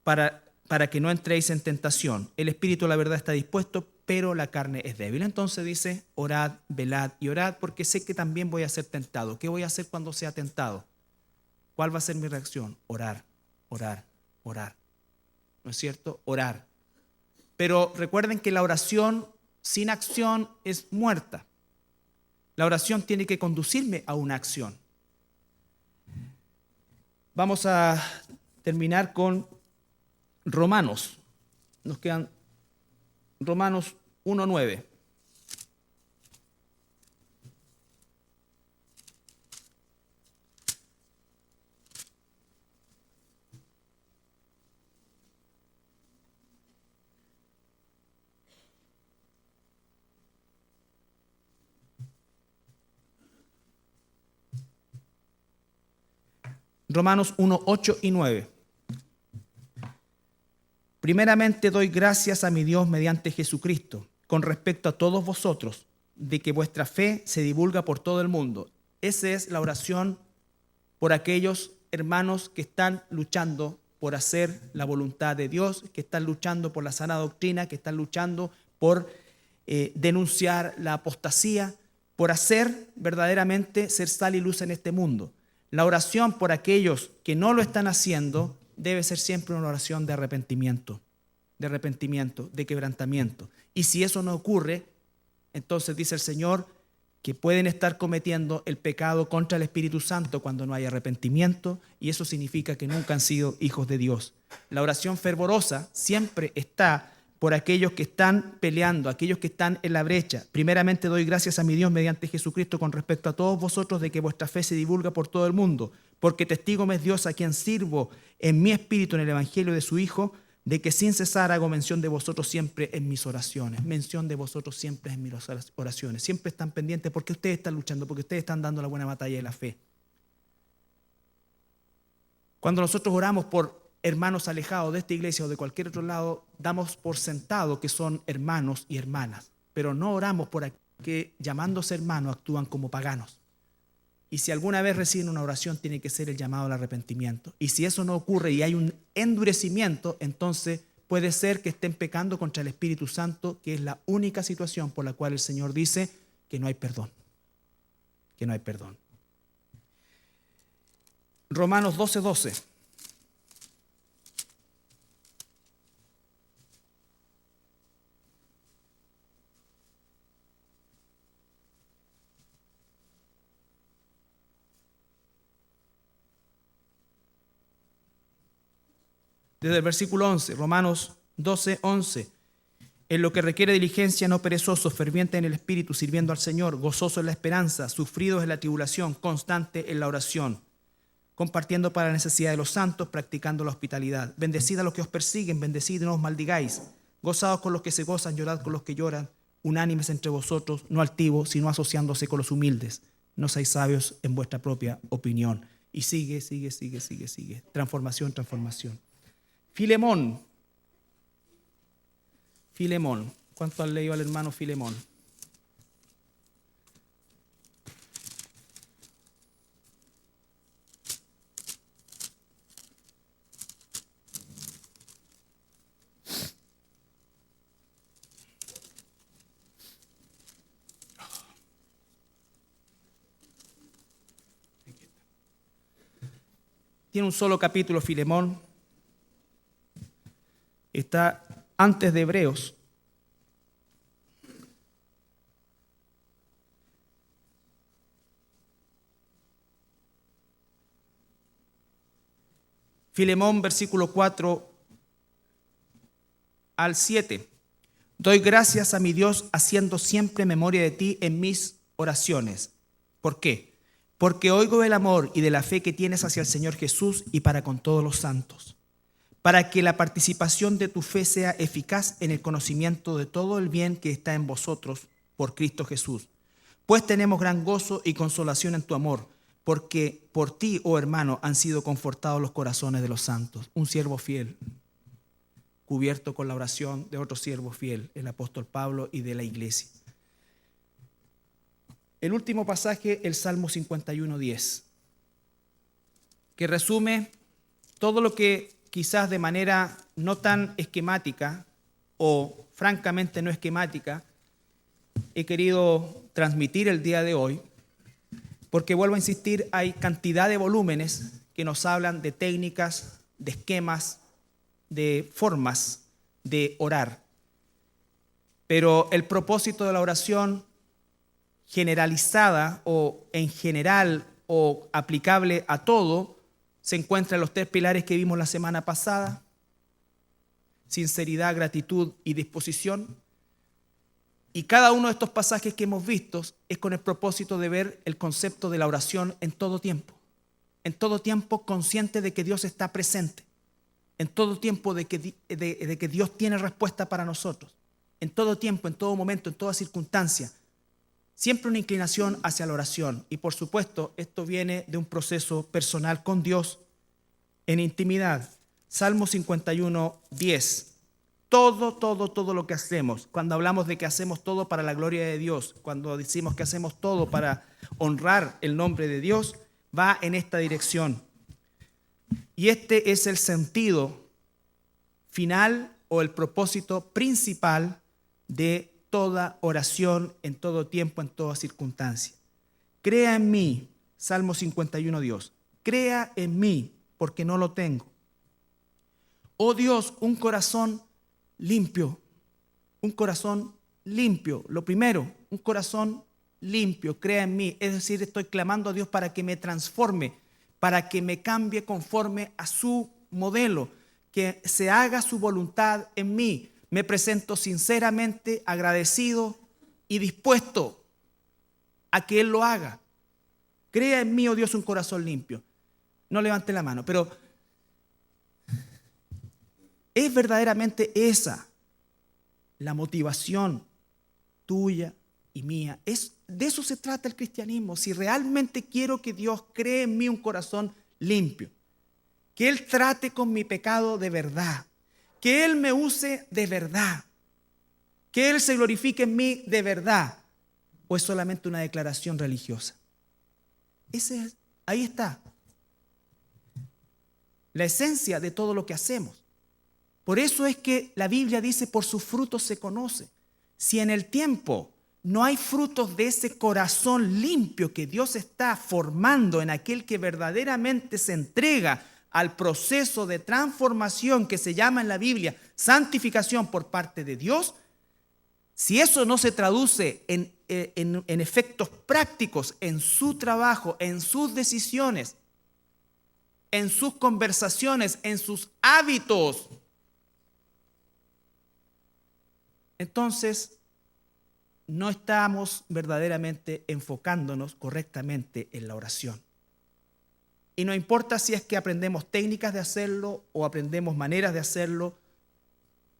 Speaker 1: para que no entréis en tentación. El espíritu, la verdad, está dispuesto, pero la carne es débil. Entonces dice, orad, velad y orad, porque sé que también voy a ser tentado. ¿Qué voy a hacer cuando sea tentado? ¿Cuál va a ser mi reacción? Orar, orar, orar. ¿No es cierto? Orar. Pero recuerden que la oración sin acción es muerta. La oración tiene que conducirme a una acción. Vamos a terminar con Romanos. Nos quedan Romanos 1:9. Romanos 1:8 y 9. Primeramente doy gracias a mi Dios mediante Jesucristo, con respecto a todos vosotros, de que vuestra fe se divulga por todo el mundo. Esa es la oración por aquellos hermanos que están luchando por hacer la voluntad de Dios, que están luchando por la sana doctrina, que están luchando por denunciar la apostasía, por hacer verdaderamente ser sal y luz en este mundo. La oración por aquellos que no lo están haciendo debe ser siempre una oración de arrepentimiento, de quebrantamiento. Y si eso no ocurre, entonces dice el Señor que pueden estar cometiendo el pecado contra el Espíritu Santo cuando no hay arrepentimiento, y eso significa que nunca han sido hijos de Dios. La oración fervorosa siempre está por aquellos que están peleando, aquellos que están en la brecha. Primeramente doy gracias a mi Dios mediante Jesucristo con respecto a todos vosotros de que vuestra fe se divulga por todo el mundo, porque testigo me es Dios a quien sirvo en mi espíritu en el evangelio de su Hijo, de que sin cesar hago mención de vosotros siempre en mis oraciones. Mención de vosotros siempre en mis oraciones. Siempre están pendientes porque ustedes están luchando, porque ustedes están dando la buena batalla de la fe. Cuando nosotros oramos por hermanos alejados de esta iglesia o de cualquier otro lado, damos por sentado que son hermanos y hermanas, pero no oramos por aquellos que, llamándose hermanos, actúan como paganos. Y si alguna vez reciben una oración, tiene que ser el llamado al arrepentimiento. Y si eso no ocurre y hay un endurecimiento, entonces puede ser que estén pecando contra el Espíritu Santo, que es la única situación por la cual el Señor dice que no hay perdón. Que no hay perdón. Romanos 12:12. Desde el versículo 11, Romanos 12:11. En lo que requiere diligencia, no perezosos, ferviente en el espíritu, sirviendo al Señor, gozoso en la esperanza, sufridos en la tribulación, constante en la oración, compartiendo para la necesidad de los santos, practicando la hospitalidad. Bendecid a los que os persiguen, bendecid y no os maldigáis. Gozaos con los que se gozan, llorad con los que lloran, unánimes entre vosotros, no altivos, sino asociándose con los humildes. No seáis sabios en vuestra propia opinión. Y sigue. Transformación. Filemón. ¿Cuánto han leído al hermano Filemón? Tiene un solo capítulo Filemón. Está antes de Hebreos. Filemón, versículo 4 al 7. Doy gracias a mi Dios haciendo siempre memoria de ti en mis oraciones. ¿Por qué? Porque oigo el amor y de la fe que tienes hacia el Señor Jesús y para con todos los santos, para que la participación de tu fe sea eficaz en el conocimiento de todo el bien que está en vosotros por Cristo Jesús. Pues tenemos gran gozo y consolación en tu amor, porque por ti, oh hermano, han sido confortados los corazones de los santos. Un siervo fiel, cubierto con la oración de otro siervo fiel, el apóstol Pablo y de la iglesia. El último pasaje, el Salmo 51:10, que resume todo lo que quizás de manera no tan esquemática o francamente no esquemática he querido transmitir el día de hoy, porque vuelvo a insistir, hay cantidad de volúmenes que nos hablan de técnicas, de esquemas, de formas de orar. Pero el propósito de la oración generalizada o en general o aplicable a todo se encuentra en los 3 pilares que vimos la semana pasada: sinceridad, gratitud y disposición. Y cada uno de estos pasajes que hemos visto es con el propósito de ver el concepto de la oración en todo tiempo consciente de que Dios está presente, en todo tiempo de que Dios tiene respuesta para nosotros, en todo tiempo, en todo momento, en toda circunstancia. Siempre una inclinación hacia la oración. Y por supuesto, esto viene de un proceso personal con Dios en intimidad. Salmo 51:10. Todo lo que hacemos, cuando hablamos de que hacemos todo para la gloria de Dios, cuando decimos que hacemos todo para honrar el nombre de Dios, va en esta dirección. Y este es el sentido final o el propósito principal de toda oración, en todo tiempo, en toda circunstancia. Crea en mí, Salmo 51, Dios, crea en mí, porque no lo tengo. Oh Dios, un corazón limpio, lo primero, un corazón limpio, crea en mí, es decir, estoy clamando a Dios para que me transforme, para que me cambie conforme a su modelo, que se haga su voluntad en mí. Me presento sinceramente, agradecido y dispuesto a que Él lo haga. Crea en mí, oh Dios, un corazón limpio. No levante la mano, pero ¿es verdaderamente esa la motivación tuya y mía? De eso se trata el cristianismo. Si realmente quiero que Dios cree en mí un corazón limpio, que Él trate con mi pecado de verdad, que Él me use de verdad, que Él se glorifique en mí de verdad, o es solamente una declaración religiosa. Ahí está la esencia de todo lo que hacemos. Por eso es que la Biblia dice, por sus frutos se conoce. Si en el tiempo no hay frutos de ese corazón limpio que Dios está formando en aquel que verdaderamente se entrega al proceso de transformación que se llama en la Biblia santificación por parte de Dios, si eso no se traduce en efectos prácticos en su trabajo, en sus decisiones, en sus conversaciones, en sus hábitos, entonces no estamos verdaderamente enfocándonos correctamente en la oración. Y no importa si es que aprendemos técnicas de hacerlo o aprendemos maneras de hacerlo,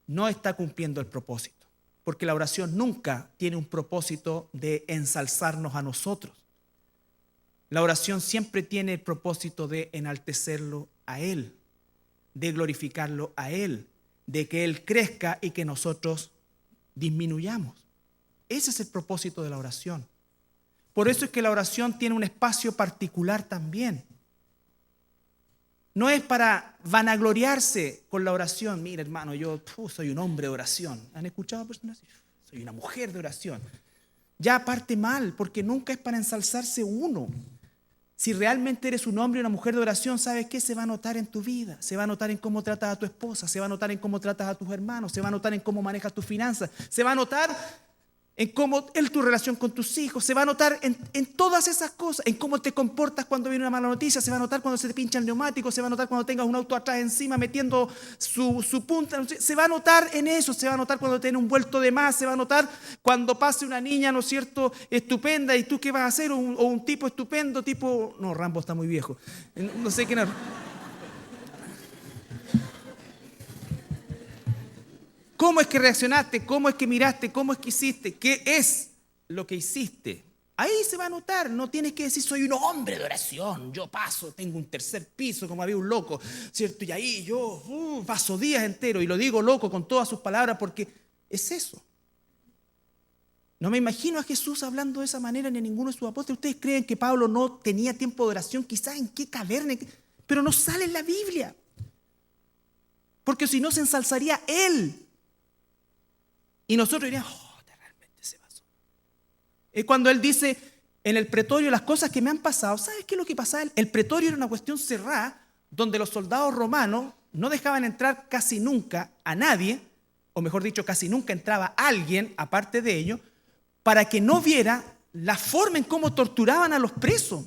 Speaker 1: no está cumpliendo el propósito. Porque la oración nunca tiene un propósito de ensalzarnos a nosotros. La oración siempre tiene el propósito de enaltecerlo a Él, de glorificarlo a Él, de que Él crezca y que nosotros disminuyamos. Ese es el propósito de la oración. Por eso es que la oración tiene un espacio particular también. No es para vanagloriarse con la oración. Mira, hermano, yo soy un hombre de oración. ¿Han escuchado a personas así? Soy una mujer de oración. Ya parte mal, porque nunca es para ensalzarse uno. Si realmente eres un hombre o una mujer de oración, ¿sabes qué? Se va a notar en tu vida. Se va a notar en cómo tratas a tu esposa. Se va a notar en cómo tratas a tus hermanos. Se va a notar en cómo manejas tus finanzas. Se va a notar en cómo es tu relación con tus hijos, se va a notar en todas esas cosas, en cómo te comportas cuando viene una mala noticia, se va a notar cuando se te pincha el neumático, se va a notar cuando tengas un auto atrás encima metiendo su punta, se va a notar en eso, se va a notar cuando tienes un vuelto de más, se va a notar cuando pase una niña, ¿no es cierto?, estupenda, y tú qué vas a hacer, o un tipo estupendo, tipo, no, Rambo está muy viejo, no sé quién era. ¿Cómo es que reaccionaste? ¿Cómo es que miraste? ¿Cómo es que hiciste? ¿Qué es lo que hiciste? Ahí se va a notar, no tienes que decir soy un hombre de oración, yo paso, tengo un tercer piso como había un loco, ¿cierto? Y ahí yo paso días enteros y lo digo loco con todas sus palabras porque es eso. No me imagino a Jesús hablando de esa manera ni a ninguno de sus apóstoles. ¿Ustedes creen que Pablo no tenía tiempo de oración? Quizás en qué caverna, pero no sale en la Biblia. Porque si no se ensalzaría él. Y nosotros diríamos, realmente se pasó. Cuando él dice en el pretorio las cosas que me han pasado, ¿sabes qué es lo que pasaba? El pretorio era una cuestión cerrada donde los soldados romanos no dejaban entrar casi nunca a nadie, o mejor dicho, casi nunca entraba alguien aparte de ellos, para que no viera la forma en cómo torturaban a los presos.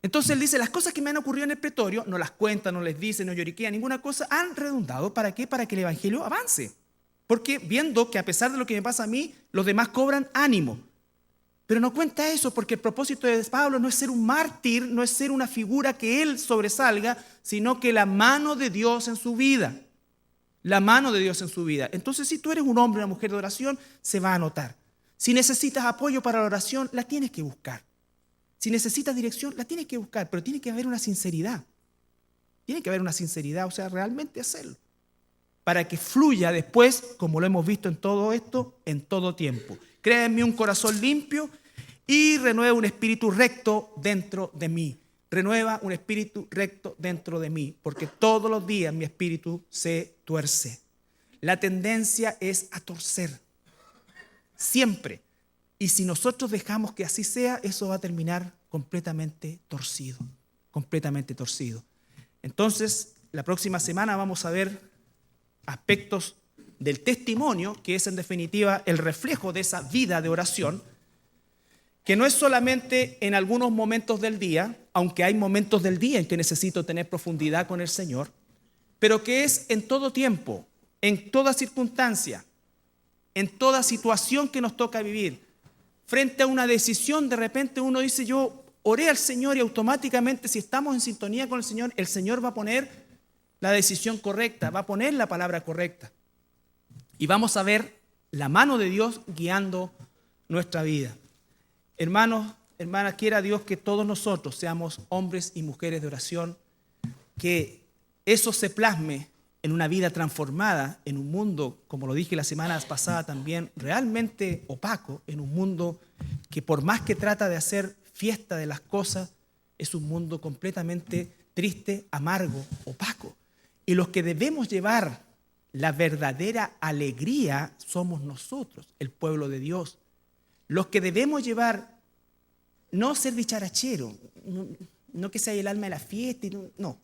Speaker 1: Entonces él dice, las cosas que me han ocurrido en el pretorio, no las cuenta, no les dice, no lloriquea, ninguna cosa, han redundado, ¿para qué? Para que el evangelio avance. Porque viendo que a pesar de lo que me pasa a mí, los demás cobran ánimo. Pero no cuenta eso, porque el propósito de Pablo no es ser un mártir, no es ser una figura que él sobresalga, sino que la mano de Dios en su vida. La mano de Dios en su vida. Entonces, si tú eres un hombre o una mujer de oración, se va a notar. Si necesitas apoyo para la oración, la tienes que buscar. Si necesitas dirección, la tienes que buscar, pero tiene que haber una sinceridad. Tiene que haber una sinceridad, o sea, realmente hacerlo. Para que fluya después, como lo hemos visto en todo esto, en todo tiempo. Crea en mí un corazón limpio y renueva un espíritu recto dentro de mí. Renueva un espíritu recto dentro de mí, porque todos los días mi espíritu se tuerce. La tendencia es a torcer, siempre. Y si nosotros dejamos que así sea, eso va a terminar completamente torcido, completamente torcido. Entonces, la próxima semana vamos a ver aspectos del testimonio, que es en definitiva el reflejo de esa vida de oración, que no es solamente en algunos momentos del día, aunque hay momentos del día en que necesito tener profundidad con el Señor, pero que es en todo tiempo, en toda circunstancia, en toda situación que nos toca vivir. Frente a una decisión, de repente uno dice, yo oré al Señor y automáticamente si estamos en sintonía con el Señor va a poner la decisión correcta, va a poner la palabra correcta. Y vamos a ver la mano de Dios guiando nuestra vida. Hermanos, hermanas, quiera Dios que todos nosotros seamos hombres y mujeres de oración, que eso se plasme en una vida transformada, en un mundo, como lo dije la semana pasada también, realmente opaco, en un mundo que por más que trata de hacer fiesta de las cosas, es un mundo completamente triste, amargo, opaco. Y los que debemos llevar la verdadera alegría somos nosotros, el pueblo de Dios. Los que debemos llevar, no ser dicharachero, no que sea el alma de la fiesta, no.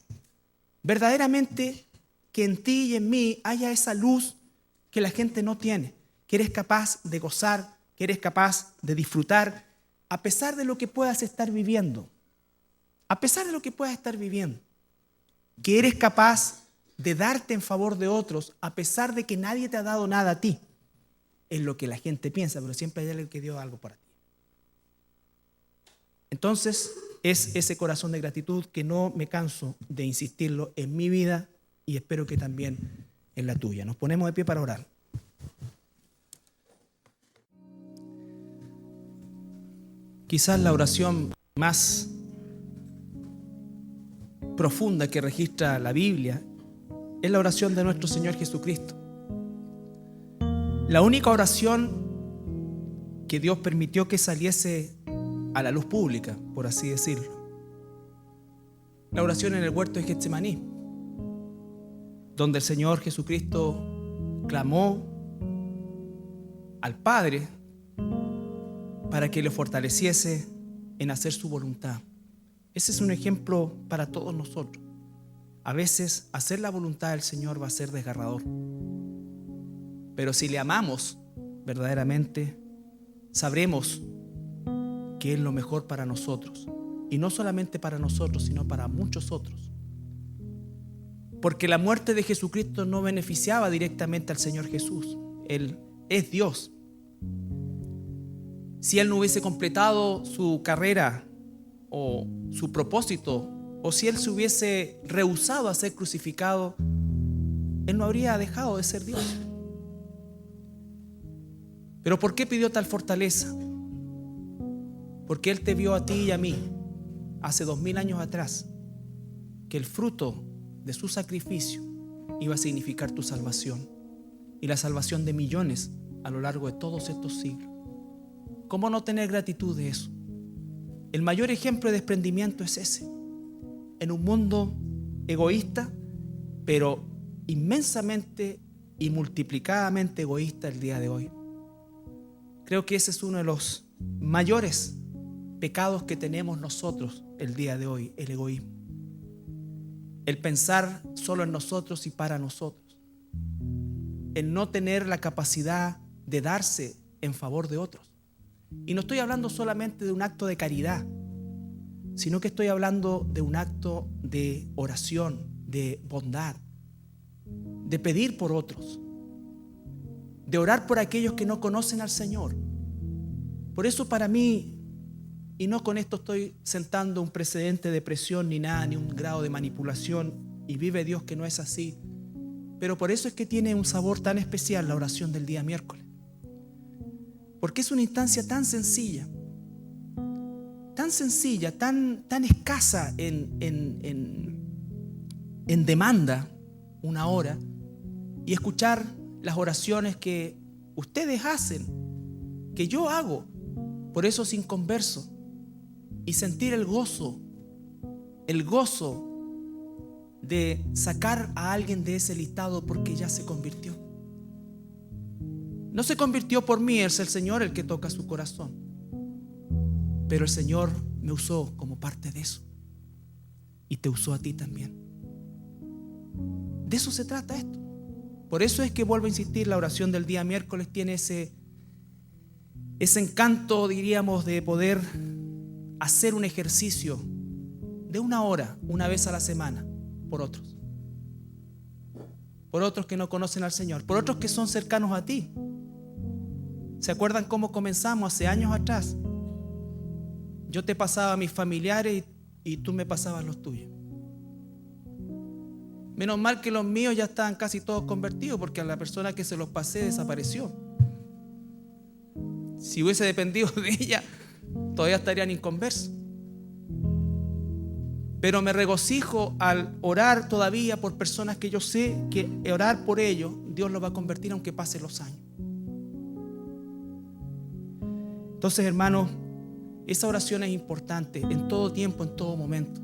Speaker 1: Verdaderamente que en ti y en mí haya esa luz que la gente no tiene, que eres capaz de gozar, que eres capaz de disfrutar, a pesar de lo que puedas estar viviendo. A pesar de lo que puedas estar viviendo. Que eres capaz de darte en favor de otros, a pesar de que nadie te ha dado nada a ti. Es lo que la gente piensa, pero siempre hay alguien que dio algo para ti. Entonces, es ese corazón de gratitud que no me canso de insistirlo en mi vida y espero que también en la tuya. Nos ponemos de pie para orar. Quizás la oración más profunda que registra la Biblia es la oración de nuestro Señor Jesucristo. La única oración que Dios permitió que saliese a la luz pública, por así decirlo. La oración en el huerto de Getsemaní, donde el Señor Jesucristo clamó al Padre para que le fortaleciese en hacer su voluntad. Ese es un ejemplo para todos nosotros. A veces hacer la voluntad del Señor va a ser desgarrador. Pero si le amamos verdaderamente, sabremos que es lo mejor para nosotros. Y no solamente para nosotros, sino para muchos otros. Porque la muerte de Jesucristo no beneficiaba directamente al Señor Jesús. Él es Dios. Si Él no hubiese completado su carrera o su propósito, o si Él se hubiese rehusado a ser crucificado, Él no habría dejado de ser Dios. ¿Pero por qué pidió tal fortaleza? Porque Él te vio a ti y a mí hace 2000 años atrás, que el fruto de su sacrificio iba a significar tu salvación y la salvación de millones a lo largo de todos estos siglos. ¿Cómo no tener gratitud de eso? El mayor ejemplo de desprendimiento es ese. En un mundo egoísta, pero inmensamente y multiplicadamente egoísta el día de hoy. Creo que ese es uno de los mayores pecados que tenemos nosotros el día de hoy, el egoísmo. El pensar solo en nosotros y para nosotros. El no tener la capacidad de darse en favor de otros. Y no estoy hablando solamente de un acto de caridad, sino que estoy hablando de un acto de oración, de bondad, de pedir por otros, de orar por aquellos que no conocen al Señor. Por eso para mí, y no con esto estoy sentando un precedente de presión ni nada, ni un grado de manipulación, y vive Dios que no es así, pero por eso es que tiene un sabor tan especial la oración del día miércoles. Porque es una instancia tan sencilla, tan escasa en demanda, una hora, y escuchar las oraciones que ustedes hacen, que yo hago por esos inconversos, y sentir el gozo de sacar a alguien de ese listado porque ya se convirtió. No se convirtió por mí, es el Señor el que toca su corazón. Pero el Señor me usó como parte de eso. Y te usó a ti también. De eso se trata esto. Por eso es que vuelvo a insistir, la oración del día miércoles tiene ese encanto, diríamos, de poder hacer un ejercicio de una hora, una vez a la semana, por otros. Por otros que no conocen al Señor, por otros que son cercanos a ti. ¿Se acuerdan cómo comenzamos hace años atrás? Yo te pasaba a mis familiares y tú me pasabas los tuyos. Menos mal que los míos ya estaban casi todos convertidos, porque a la persona que se los pasé desapareció. Si hubiese dependido de ella, todavía estarían inconversos. Pero me regocijo al orar todavía por personas que yo sé que orar por ellos, Dios los va a convertir aunque pasen los años. Entonces, hermanos, esa oración es importante en todo tiempo, en todo momento.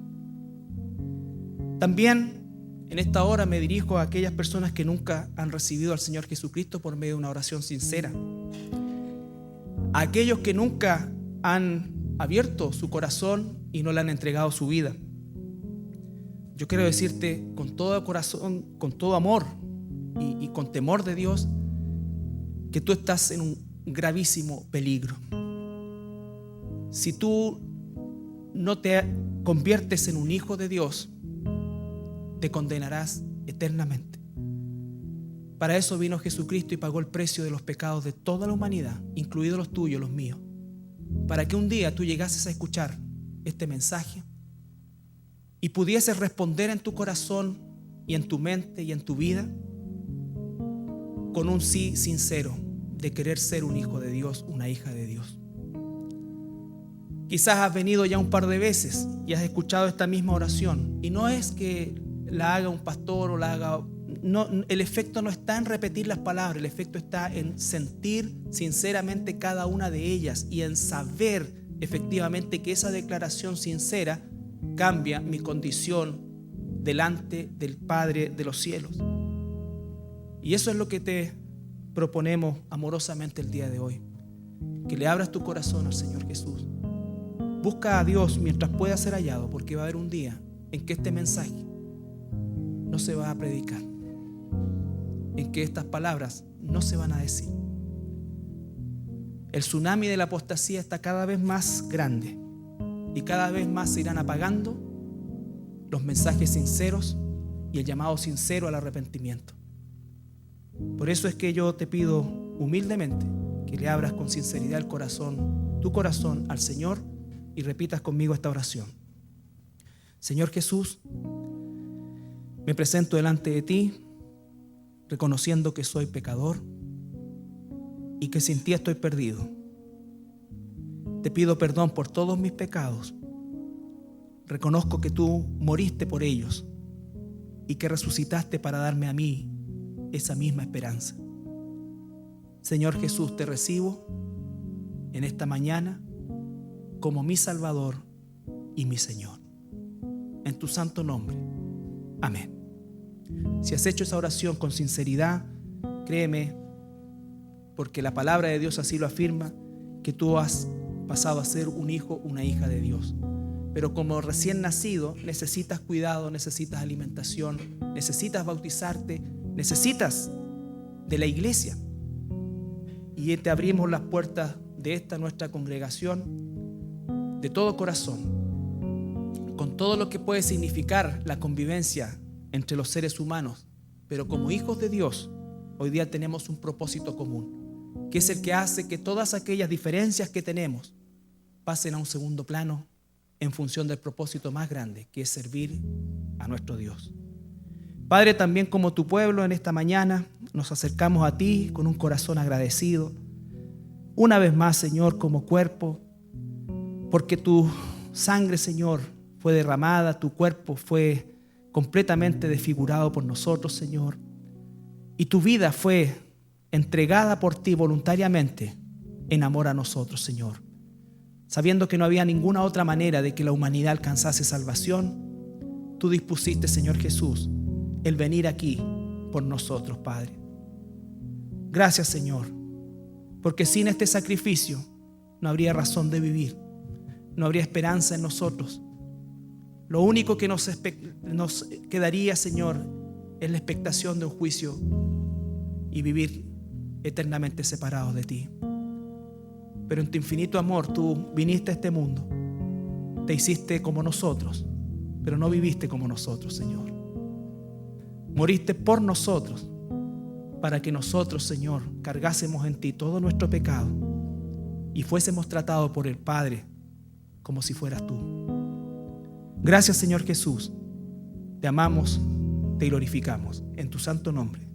Speaker 1: También en esta hora me dirijo a aquellas personas que nunca han recibido al Señor Jesucristo por medio de una oración sincera. A aquellos que nunca han abierto su corazón y no le han entregado su vida. Yo quiero decirte con todo corazón, con todo amor y con temor de Dios, que tú estás en un gravísimo peligro. Si tú no te conviertes en un hijo de Dios, te condenarás eternamente. Para eso vino Jesucristo y pagó el precio de los pecados de toda la humanidad, incluidos los tuyos, los míos, para que un día tú llegases a escuchar este mensaje y pudieses responder en tu corazón y en tu mente y en tu vida con un sí sincero de querer ser un hijo de Dios, una hija de Dios. Quizás has venido ya un par de veces y has escuchado esta misma oración, y no es que la haga un pastor o la haga... No, el efecto no está en repetir las palabras, el efecto está en sentir sinceramente cada una de ellas y en saber efectivamente que esa declaración sincera cambia mi condición delante del Padre de los cielos. Y eso es lo que te proponemos amorosamente el día de hoy, que le abras tu corazón al Señor Jesús. Busca a Dios mientras pueda ser hallado, porque va a haber un día en que este mensaje no se va a predicar, en que estas palabras no se van a decir. El tsunami de la apostasía está cada vez más grande y cada vez más se irán apagando los mensajes sinceros y el llamado sincero al arrepentimiento. Por eso es que yo te pido humildemente que le abras con sinceridad el corazón, tu corazón al Señor, y repitas conmigo esta oración. Señor Jesús, me presento delante de ti reconociendo que soy pecador y que sin ti estoy perdido. Te pido perdón por todos mis pecados. Reconozco que tú moriste por ellos y que resucitaste para darme a mí esa misma esperanza. Señor Jesús, te recibo en esta mañana como mi Salvador y mi Señor. En tu santo nombre. Amén. Si has hecho esa oración con sinceridad, créeme, porque la palabra de Dios así lo afirma, que tú has pasado a ser un hijo, una hija de Dios. Pero como recién nacido, necesitas cuidado, necesitas alimentación, necesitas bautizarte, necesitas de la iglesia. Y te abrimos las puertas de esta nuestra congregación de todo corazón, con todo lo que puede significar la convivencia entre los seres humanos. Pero como hijos de Dios, hoy día tenemos un propósito común, que es el que hace que todas aquellas diferencias que tenemos pasen a un segundo plano en función del propósito más grande, que es servir a nuestro Dios. Padre, también como tu pueblo en esta mañana nos acercamos a ti con un corazón agradecido. Una vez más, Señor, como cuerpo, porque tu sangre, Señor, fue derramada, tu cuerpo fue completamente desfigurado por nosotros, Señor, y tu vida fue entregada por ti voluntariamente en amor a nosotros, Señor. Sabiendo que no había ninguna otra manera de que la humanidad alcanzase salvación, tú dispusiste, Señor Jesús, el venir aquí por nosotros, Padre. Gracias, Señor, porque sin este sacrificio no habría razón de vivir, no habría esperanza en nosotros. Lo único que nos quedaría, Señor, es la expectación de un juicio y vivir eternamente separados de ti. Pero en tu infinito amor tú viniste a este mundo, te hiciste como nosotros, pero no viviste como nosotros, Señor. Moriste por nosotros para que nosotros, Señor, cargásemos en ti todo nuestro pecado y fuésemos tratados por el Padre como si fueras tú. Gracias, Señor Jesús. Te amamos, te glorificamos en tu santo nombre.